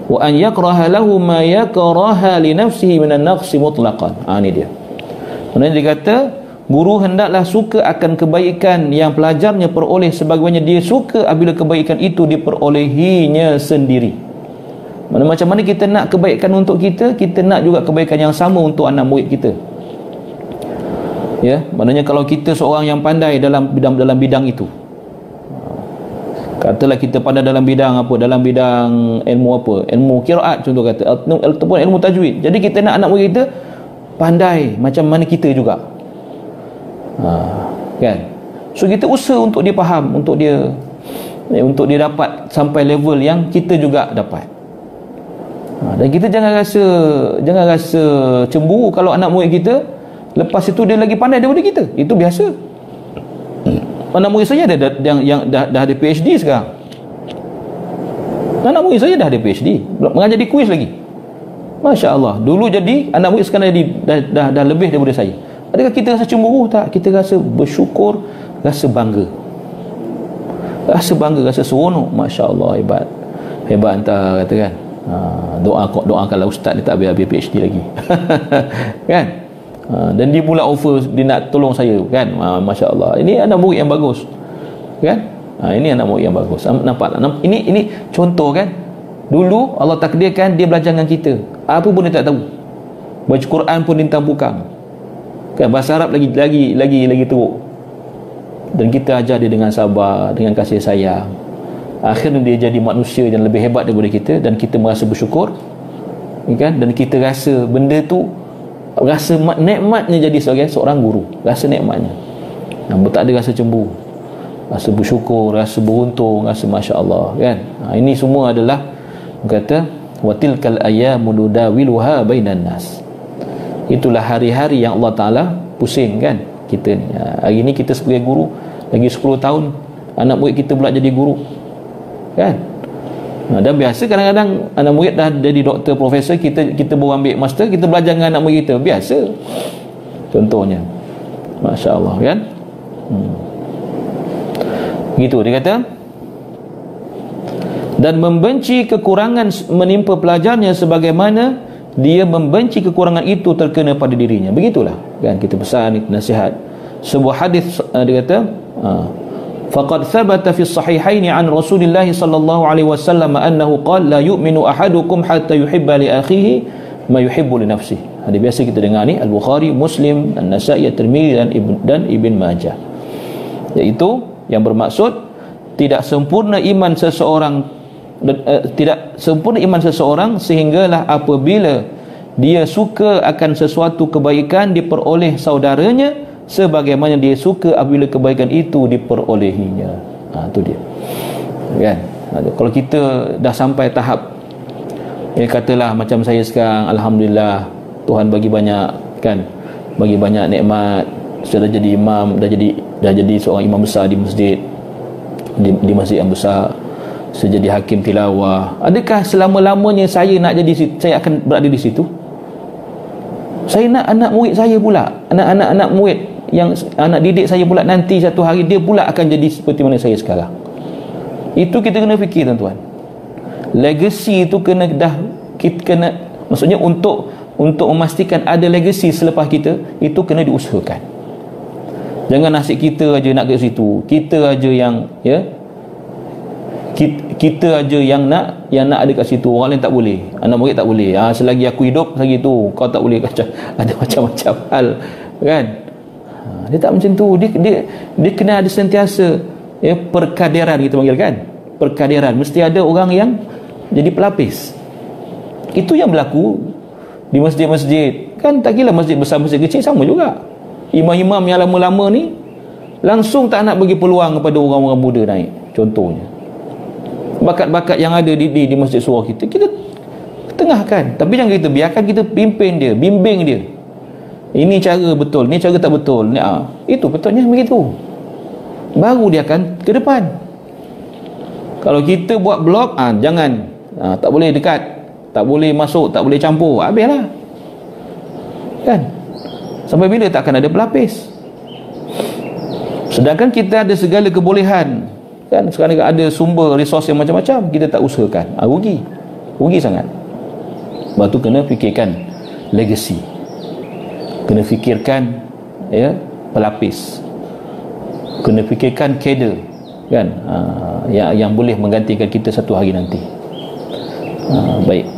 wa an yakraha lahu ma yakraha li nafsihi min an naqs mutlaqan. Ini dia. Maksudnya dia kata guru hendaklah suka akan kebaikan yang pelajarnya peroleh, sebagaimana dia suka apabila kebaikan itu diperolehinya sendiri. Macam mana kita nak kebaikan untuk kita, kita nak juga kebaikan yang sama untuk anak murid kita. Ya, maknanya kalau kita seorang yang pandai dalam bidang itu, katalah kita pandai dalam bidang apa, dalam bidang ilmu apa, ilmu qiraat contoh kata, ataupun ilmu tajwid. Jadi kita nak anak murid kita pandai macam mana kita juga. Kan? So kita usaha untuk dia faham, untuk dia dapat sampai level yang kita juga dapat. Dan kita jangan rasa cemburu kalau anak murid kita lepas itu dia lagi pandai daripada kita. Itu biasa. Anak murid saya yang dah ada PhD sekarang. Anak murid saya dah ada PhD, mengajar di kuis lagi. Masya Allah. Dulu jadi anak murid, sekarang jadi dah lebih daripada saya. Adakah kita rasa cemburu? Tak. Kita rasa bersyukur, rasa bangga, rasa seronok. Masya Allah, hebat hantar kata kan. Doakanlah ustaz dia tak habis PhD lagi. Kan. Dan dia pula offer dia nak tolong saya kan. Masya Allah, ini anak murid yang bagus kan. Ini anak murid yang bagus. Nampak tak? Ini contoh kan. Dulu Allah takdirkan dia belajar dengan kita, apa pun dia tak tahu. Baca Quran pun lintang pukang kan, bahasa Arab lagi teruk. Dan kita ajar dia dengan sabar, dengan kasih sayang. Akhirnya dia jadi manusia yang lebih hebat daripada kita, dan kita merasa bersyukur kan. Dan kita rasa benda tu, rasa nikmatnya jadi sebagai seorang guru, rasa nikmatnya. Tak ada rasa cemburu, rasa bersyukur, rasa beruntung, rasa Masya Allah kan. Ini semua adalah kata watilkal ayyamu nudawiluha bainan nas. Itulah hari-hari yang Allah Ta'ala pusing kan kita ni. Hari ni kita sebagai guru, lagi 10 tahun anak murid kita pula jadi guru kan. Dan biasa kadang-kadang anak murid dah jadi doktor, profesor, kita baru ambil master, kita belajar dengan anak murid kita, biasa contohnya. Masya Allah kan. Gitu dia kata. Dan membenci kekurangan menimpa pelajarnya sebagaimana dia membenci kekurangan itu terkena pada dirinya. Begitulah kan kita pesan, nasihat. Sebuah hadis dia kata faqad thabata fi as-sahihain an Rasulillah sallallahu alaihi wasallam annahu qala la yu'minu ahadukum hatta yuhibba li akhihi ma yuhibbu li nafsihi. Hadis biasa kita dengar ni, Al-Bukhari, Muslim, An-Nasa'i, At-Tirmidzi dan Ibn Majah. Iaitu yang bermaksud tidak sempurna iman seseorang sehinggalah apabila dia suka akan sesuatu kebaikan diperoleh saudaranya sebagaimana dia suka apabila kebaikan itu diperolehinya. Itu dia. Kan? Kalau kita dah sampai tahap, katalah macam saya sekarang, alhamdulillah Tuhan bagi banyak, kan, bagi banyak nikmat, sudah jadi imam, dah jadi seorang imam besar di masjid, di masjid yang besar, saya jadi hakim tilawah. Adakah selama-lamanya saya nak jadi, saya akan berada di situ? Saya nak anak murid saya pula, anak murid yang anak didik saya pula nanti satu hari dia pula akan jadi seperti mana saya sekarang. Itu kita kena fikir, tuan-tuan. Legacy itu kena maksudnya untuk memastikan ada legacy selepas kita, itu kena diusahakan. Jangan nasib kita aja nak ke situ, kita aja yang kita aja yang nak ada kat situ, orang lain tak boleh, anak murid tak boleh. Selagi aku hidup, selagi tu kau tak boleh. Ada macam-macam hal, kan. Dia tak macam tu. Dia kena ada sentiasa perkaderan, kita panggil, kan, perkaderan. Mesti ada orang yang jadi pelapis. Itu yang berlaku di masjid-masjid, kan. Tak kira masjid besar, masjid kecil, sama juga. Imam-imam yang lama-lama ni langsung tak nak bagi peluang kepada orang-orang muda naik. Contohnya bakat-bakat yang ada di masjid surau kita tengahkan, tapi jangan kita biarkan, kita pimpin dia, bimbing dia. Ini cara betul, ini cara tak betul, ni itu betulnya begitu, baru dia akan ke depan. Kalau kita buat blok, jangan, tak boleh dekat, tak boleh masuk, tak boleh campur, habislah, kan. Sampai bila tak akan ada pelapis? Sedangkan kita ada segala kebolehan, kan. Sekarang ada sumber resource yang macam-macam, kita tak usahakan, rugi sangat. Lepas tu kena fikirkan legacy, kena fikirkan pelapis, kena fikirkan kader, kan, yang boleh menggantikan kita satu hari nanti. Baik.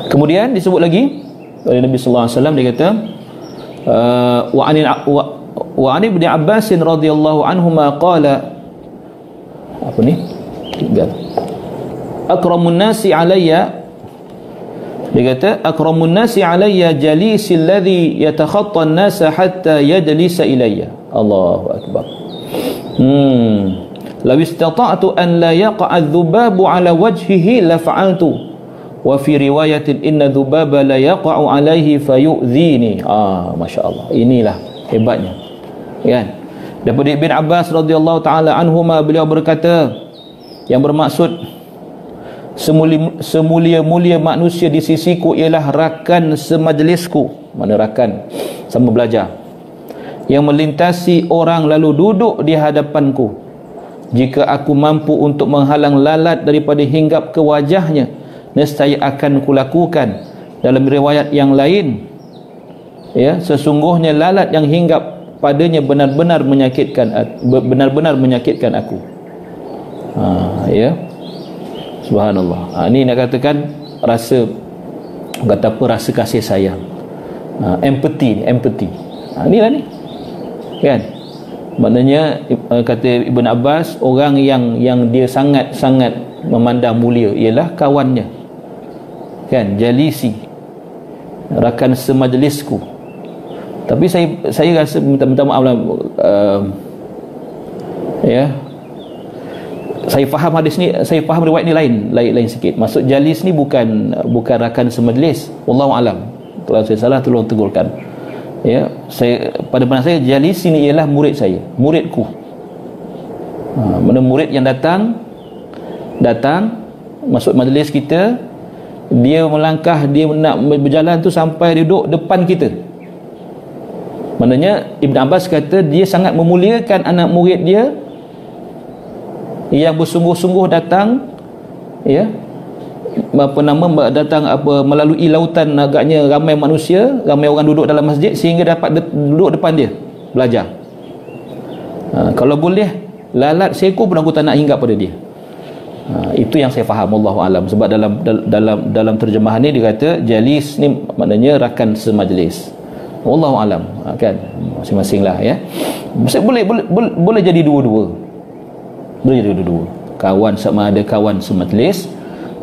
Kemudian disebut lagi oleh Nabi sallallahu alaihi wasallam, dia kata wa an Ibn Abbas radhiyallahu anhuma qala, apa ni, akramun nasi alayya, dia kata akramun nasi alayya jalisi alladhi yatakhatta an-nasa hatta yajlisa ilayya. Allahu akbar. Law istata'tu an la yaqa'a adh-dhubabu ala wajhihi la fa'altu. Wa fi riwayatin inna dhubaba la yaqa'u alaihi fayu'dhini. Masya-Allah. Inilah hebatnya, kan. Daripada Ibn Abbas radhiyallahu taala anhuma, beliau berkata, yang bermaksud semulia-mulia manusia di sisiku ialah rakan semajlisku, mana rakan sama belajar, yang melintasi orang lalu duduk di hadapanku. Jika aku mampu untuk menghalang lalat daripada hinggap ke wajahnya, nescaya akan kulakukan. Dalam riwayat yang lain, sesungguhnya lalat yang hinggap padanya benar-benar menyakitkan aku. Subhanallah. Ini nak katakan rasa, kata apa, rasa kasih sayang, empathy. Inilah ni, kan. Maknanya kata Ibn Abbas, orang yang dia sangat-sangat memandang mulia ialah kawannya, kan, jalisi, rakan semajlisku. Tapi saya rasa, minta maaf lah, saya faham hadis ni, saya faham riwayat ni lain sikit. Maksud jalis ni bukan rakan semajlis. Wallahu alam. Kalau saya salah tolong tegurkan. Pada pandangan saya jalis ini ialah murid saya, muridku. Mana murid yang datang masuk majlis kita, dia melangkah, dia nak berjalan tu sampai duduk depan kita. Maknanya Ibn Abbas kata dia sangat memuliakan anak murid dia yang bersungguh-sungguh datang, melalui lautan, agaknya ramai manusia, ramai orang duduk dalam masjid, sehingga dapat duduk depan dia belajar. Kalau boleh lalat seekor pun aku tak nak hinggap pada dia. Itu yang saya faham, wallahu alam. Sebab dalam terjemahan ni dia kata jalis ni maknanya rakan semajlis. Wallahu alam, kan masing-masing lah ya. Boleh jadi dua-dua. Boleh jadi dua-dua. Kawan, sama ada kawan semajlis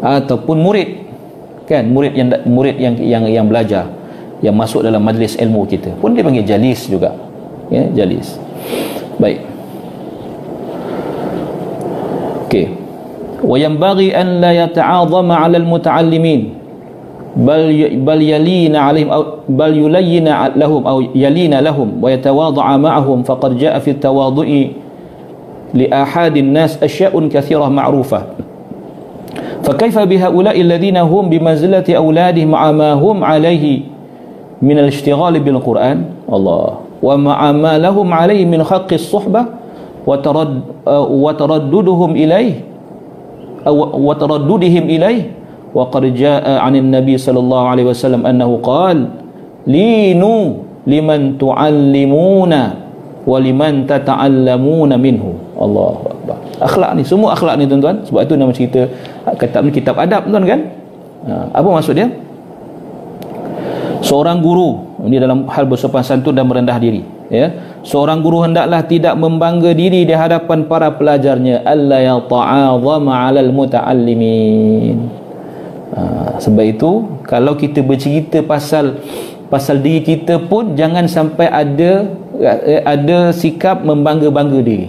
ataupun murid. Kan murid yang belajar, yang masuk dalam majlis ilmu kita pun dia panggil jalis juga. Ya, jalis. Baik. Okey. Wa yanbaghi an la yata'azama 'ala al-muta'allimin bal yalina 'alaihim aw bal yulayyina lahum aw yalina lahum wa yatawadha'a ma'ahum faqad ja'a fi at-tawadhu'i li ahadin nas asya'un katsirah ma'rufah. Fa kaifa bi ha'ula'i alladhina hum bi manzilati auladihim ma'a ma hum 'alaihi min al-ishtighal bil Qur'an Allah wa ma'a ma lahum 'alaihi min haqqi as-suhbah wa taradduduhum ilayhi wa taraddudihim ilayhi wa qad jaa'a 'anil nabi sallallahu alaihi wasallam annahu qala linu liman tu'allimuna wa liman tata'allamuna minhu. Allahu akbar. Akhlak ni, semua akhlak ni tuan-tuan. Sebab itu nama cerita kitab ni kitab adab, tuan kan. Apa maksud dia? Seorang guru ini dalam hal bersopan santun dan merendah diri, ya. Seorang guru hendaklah tidak membangga diri di hadapan para pelajarnya, alla yata'azama 'alal muta'allimin. Sebab itu kalau kita bercerita pasal diri kita pun jangan sampai ada sikap membangga-bangga diri.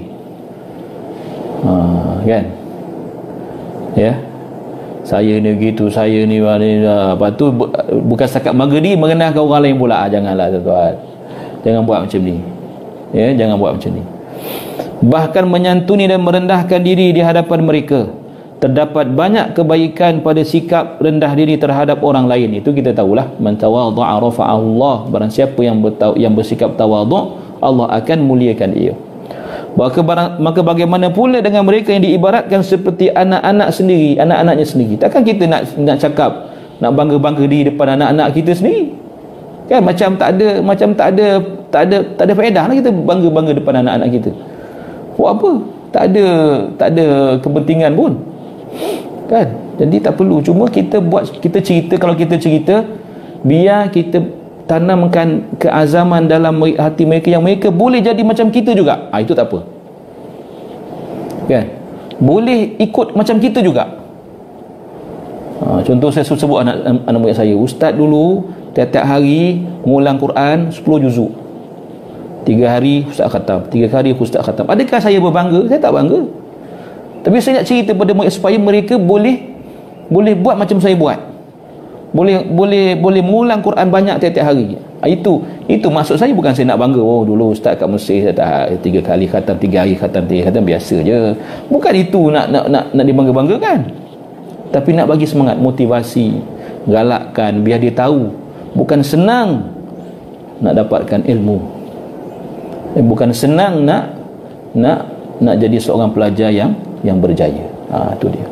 Kan? Ya. Saya ni begitu, saya ni apa tu, bukan setakat bangga diri mengenalkan orang lain pula. Janganlah tuan-tuan. Jangan buat macam ni. Ya, jangan buat macam ni. Bahkan menyantuni dan merendahkan diri di hadapan mereka. Terdapat banyak kebaikan pada sikap rendah diri terhadap orang lain. Itu kita tahulah, man tawadha'a rafa'ahu Allah. Barang siapa yang bersikap tawadhu', Allah akan muliakan dia. Maka bagaimana pula dengan mereka yang diibaratkan seperti anak-anak sendiri, anak-anaknya sendiri. Takkan kita nak cakap, nak bangga-bangga diri depan anak-anak kita sendiri? Kan macam tak ada faedah lah kita bangga-bangga depan anak-anak kita. Buat apa? Tak ada kepentingan pun. Kan? Jadi tak perlu. Cuma kita cerita, kalau kita cerita, biar kita tanamkan keazaman dalam hati mereka yang mereka boleh jadi macam kita juga. Itu tak apa. Kan? Boleh ikut macam kita juga. Contoh saya sebut anak murid saya, ustaz dulu tiap-tiap hari mengulang Quran 10 juzuk. 3 hari ustaz khatam, 3 hari ustaz khatam. Adakah saya berbangga? Saya tak bangga. Tapi saya nak cerita pada murid supaya mereka boleh buat macam saya buat. Boleh mengulang Quran banyak tiap-tiap hari. Itu maksud saya. Bukan saya nak bangga, oh dulu ustaz kat Mesir saya tak 3 kali khatam, 3 hari khatam, 3 khatam, biasa je. Bukan itu nak dibangga-banggakan. Tapi nak bagi semangat, motivasi, galakkan biar dia tahu bukan senang nak dapatkan ilmu. Bukan senang nak jadi seorang pelajar yang berjaya. Itu dia.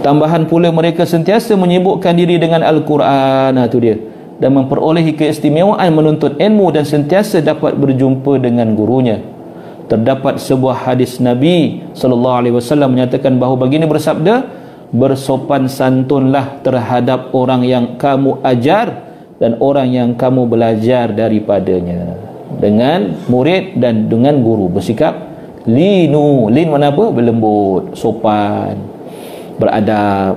Tambahan pula mereka sentiasa menyibukkan diri dengan Al-Quran. Itu dia. Dan memperolehi keistimewaan menuntut ilmu dan sentiasa dapat berjumpa dengan gurunya. Terdapat sebuah hadis Nabi SAW menyatakan bahawa baginda bersabda, bersopan santunlah terhadap orang yang kamu ajar dan orang yang kamu belajar daripadanya. Dengan murid dan dengan guru. Bersikap linu. Lin mana apa? Berlembut, sopan, beradab.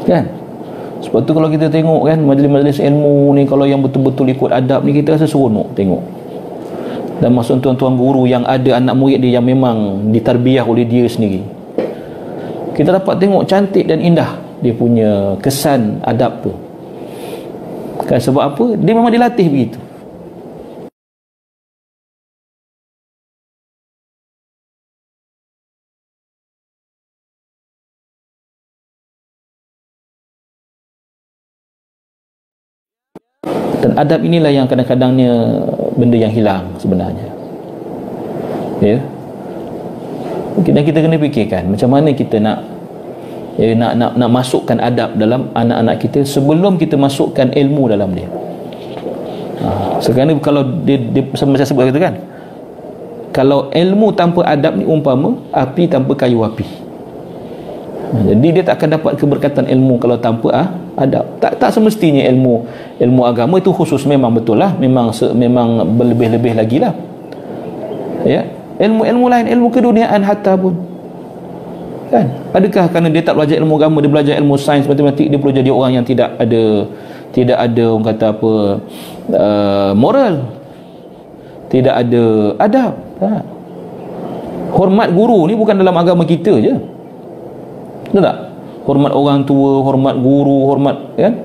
Kan? Sebab tu kalau kita tengok kan majlis-majlis ilmu ni, kalau yang betul-betul ikut adab ni, kita rasa seronok tengok. Dan maksud tuan-tuan guru yang ada anak murid dia yang memang ditarbiyah oleh dia sendiri, kita dapat tengok cantik dan indah dia punya kesan adab tu. Kan sebab apa? Dia memang dilatih begitu. Dan adab inilah yang kadang-kadangnya benda yang hilang sebenarnya. Ya. Dan kita kena fikirkan macam mana kita nak masukkan adab dalam anak-anak kita sebelum kita masukkan ilmu dalam dia. Sekarang kalau dia macam sebut itu kan, kalau ilmu tanpa adab ni umpama api tanpa kayu api. Jadi dia tak akan dapat keberkatan ilmu kalau tanpa adab. Tak semestinya ilmu agama itu khusus, memang betul lah, memang berlebih-lebih lagi lah, ya. Ilmu lain, ilmu keduniaan hatta pun kan, adakah kerana dia tak belajar ilmu agama, dia belajar ilmu sains matematik, dia perlu jadi orang yang tidak ada orang kata apa, moral, tidak ada adab. Hormat guru ni bukan dalam agama kita je, betul tak? Hormat orang tua, hormat guru, hormat, kan,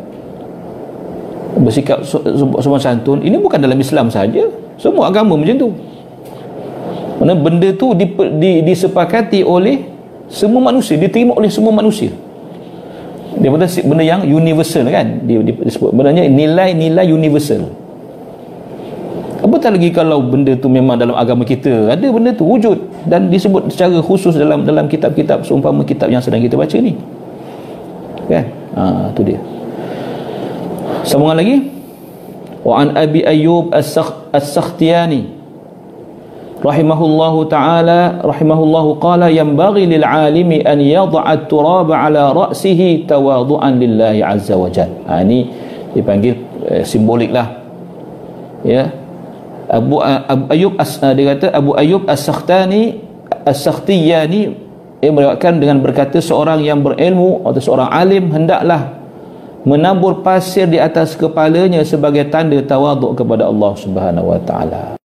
bersikap sopan santun, ini bukan dalam Islam saja, semua agama macam tu. Mana benda tu disepakati oleh semua manusia, diterima oleh semua manusia. Dia kata benda yang universal kan, dia sebut benarnya nilai-nilai universal. Apatah lagi kalau benda tu memang dalam agama kita ada benda tu wujud dan disebut secara khusus dalam kitab-kitab seumpama kitab yang sedang kita baca ni, kan? Tu dia. Sambungan lagi, wa an Abi Ayyub As-Sakhtiyani rahimahullahu qala yanbaghi lil alimi an yad'a at-turaba ala ra'sihi tawadhu'an lillahi azza wa jalla. Ini dipanggil simbolik lah, ya. Abu Ayyub dia kata Abu Ayyub As-Sakhtiyani meriwayatkan dengan berkata, seorang yang berilmu atau seorang alim hendaklah menabur pasir di atas kepalanya sebagai tanda tawaduk kepada Allah Subhanahu wa taala.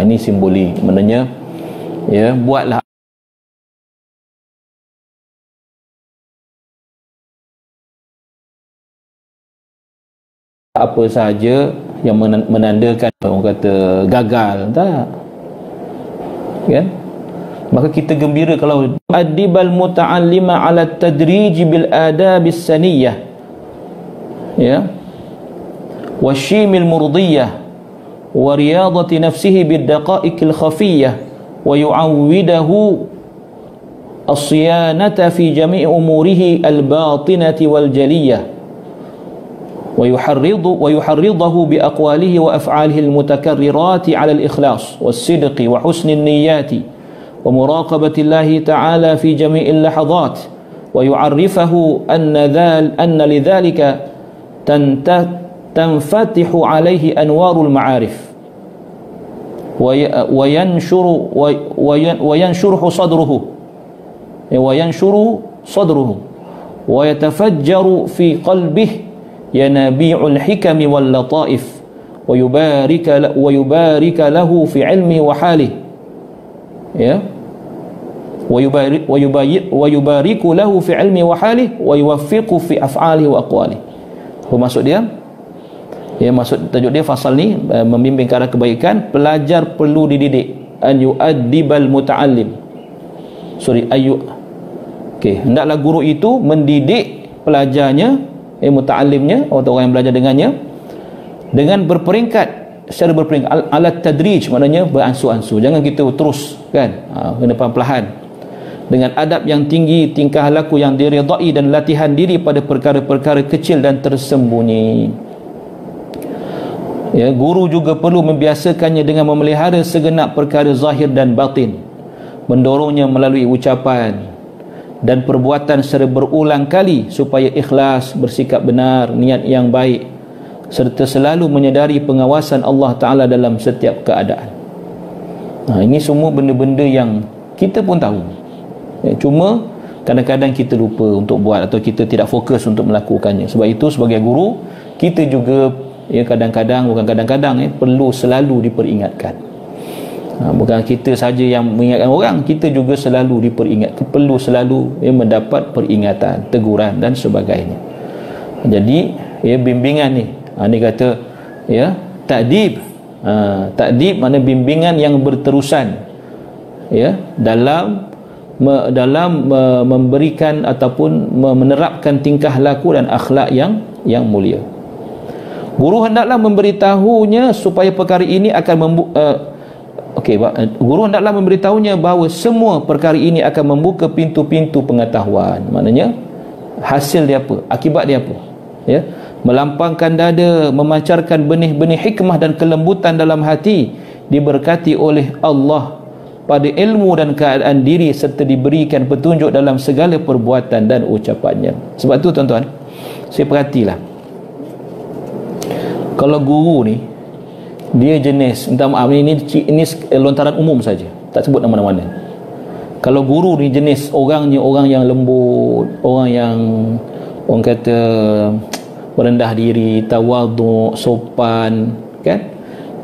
Ini simbolik, maknanya, ya, buatlah apa sahaja yang menandakan orang kata gagal, tak, kan? Maka kita gembira kalau adibal muta'allima ala tadrij bil adabis saniyah, ya, washimil murdiyah wa riyadati nafsihi bid daqa'iqil khafiyyah wa yu'awwidahu as-siyanata fi jami' umurihi al-batinati wal jaliyah wa yuharridahu bi aqwalihi wa af'alihi al-mutakarrirati 'ala al-ikhlas was-sidqi wa husni an-niyyati wa muraqabati Allah ta'ala fi jami'il lahadhat wa yu'arrifahu anna lidhalika tanfatihu alaihi anwarul ma'arif wa yanshuru sadruhu wa yatafajjaru fi qalbihi yanabi'ul hikami wal lataif wa yubarika lahu fi ilmihi wa halihi, ya, wa yubariku lahu fi ilmihi wa halihi wa yuwaffiqu fi af'alihi wa aqwalihi. Maksud dia, ya, maksud tajuk dia fasal ni membimbing ke arah kebaikan. Pelajar perlu dididik, an yu'addibal muta'allim, hendaklah guru itu mendidik pelajarnya, muta'allimnya atau orang yang belajar dengannya, dengan berperingkat, secara berperingkat, alat tadrij, maknanya beransu-ansu, jangan kita terus, kan, kena perlahan-lahan, dengan adab yang tinggi, tingkah laku yang diridai, dan latihan diri pada perkara-perkara kecil dan tersembunyi. Ya, guru juga perlu membiasakannya dengan memelihara segenap perkara zahir dan batin, mendorongnya melalui ucapan dan perbuatan secara berulang kali supaya ikhlas, bersikap benar, niat yang baik, serta selalu menyedari pengawasan Allah Ta'ala dalam setiap keadaan. Ini semua benda-benda yang kita pun tahu, ya, cuma kadang-kadang kita lupa untuk buat atau kita tidak fokus untuk melakukannya. Sebab itu sebagai guru kita juga, ya, kadang-kadang, bukan kadang-kadang, perlu selalu diperingatkan. Bukan kita saja yang mengingatkan orang, kita juga selalu diperingatkan, perlu selalu, ya, mendapat peringatan, teguran dan sebagainya. Jadi ya, bimbingan ni, ni kata ya, ta'dib. Ta'dib makna bimbingan yang berterusan ya, dalam memberikan ataupun menerapkan tingkah laku dan akhlak yang mulia. Guru hendaklah memberitahunya supaya perkara ini akan guru hendaklah memberitahunya bahawa semua perkara ini akan membuka pintu-pintu pengetahuan. Maknanya hasil dia apa, akibat dia apa ya, melampangkan dada, memancarkan benih-benih hikmah dan kelembutan dalam hati, diberkati oleh Allah pada ilmu dan keadaan diri, serta diberikan petunjuk dalam segala perbuatan dan ucapannya. Sebab tu tuan-tuan, saya perhatilah, kalau guru ni dia jenis, minta maaf, ini lontaran umum saja, tak sebut nama-mana. Kalau guru ni jenis orangnya orang yang lembut, orang yang orang kata merendah diri, tawaduk, sopan, kan?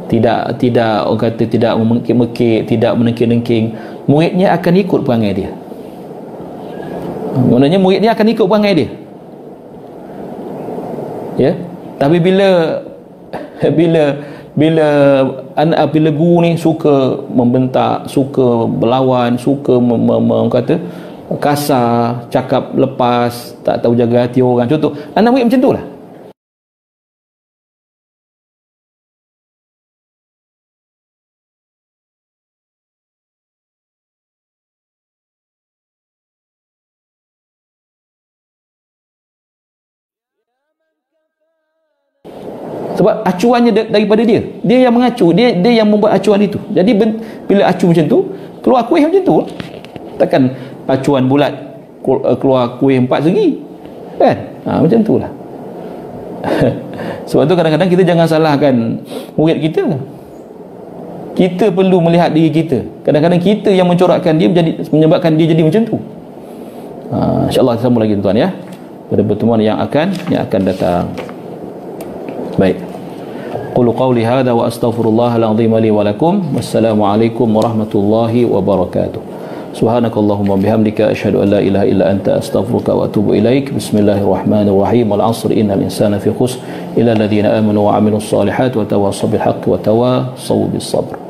Tidak orang kata tidak memekik-mekik, tidak menengking-nengking, muridnya akan ikut perangai dia. Maknanya muridnya akan ikut perangai dia. Ya. Tapi bila guru ni suka membentak, suka berlawan, suka kata kasar, cakap lepas, tak tahu jaga hati orang, contoh anak murid macam tu lah. Sebab acuannya daripada dia yang mengacu, dia yang membuat acuan itu. Jadi bila acu macam tu, keluar kuih macam tu. Takkan acuan bulat keluar kuih 4 segi, kan? Macam tu lah. Sebab tu kadang-kadang kita jangan salahkan murid kita. Kita perlu melihat diri kita. Kadang-kadang kita yang mencorakkan dia, menyebabkan dia jadi macam tu. InsyaAllah kita sambung lagi tuan ya, pada pertemuan yang akan datang. Baik. Qulu qawli hadha wa astaghfirullahal azim li wa lakum. Wassalamualaikum warahmatullahi wabarakatuh. Subhanakallahumma bihamdika asyhadu an la ilaha illa anta astaghfiruka wa atubu ilaik. Bismillahirrahmanirrahim. Wal 'asr innal insana fi khusr illa alladhina amanu wa 'amilus solihat wa tawassaw bil haqqi wa tawassaw bis sabr.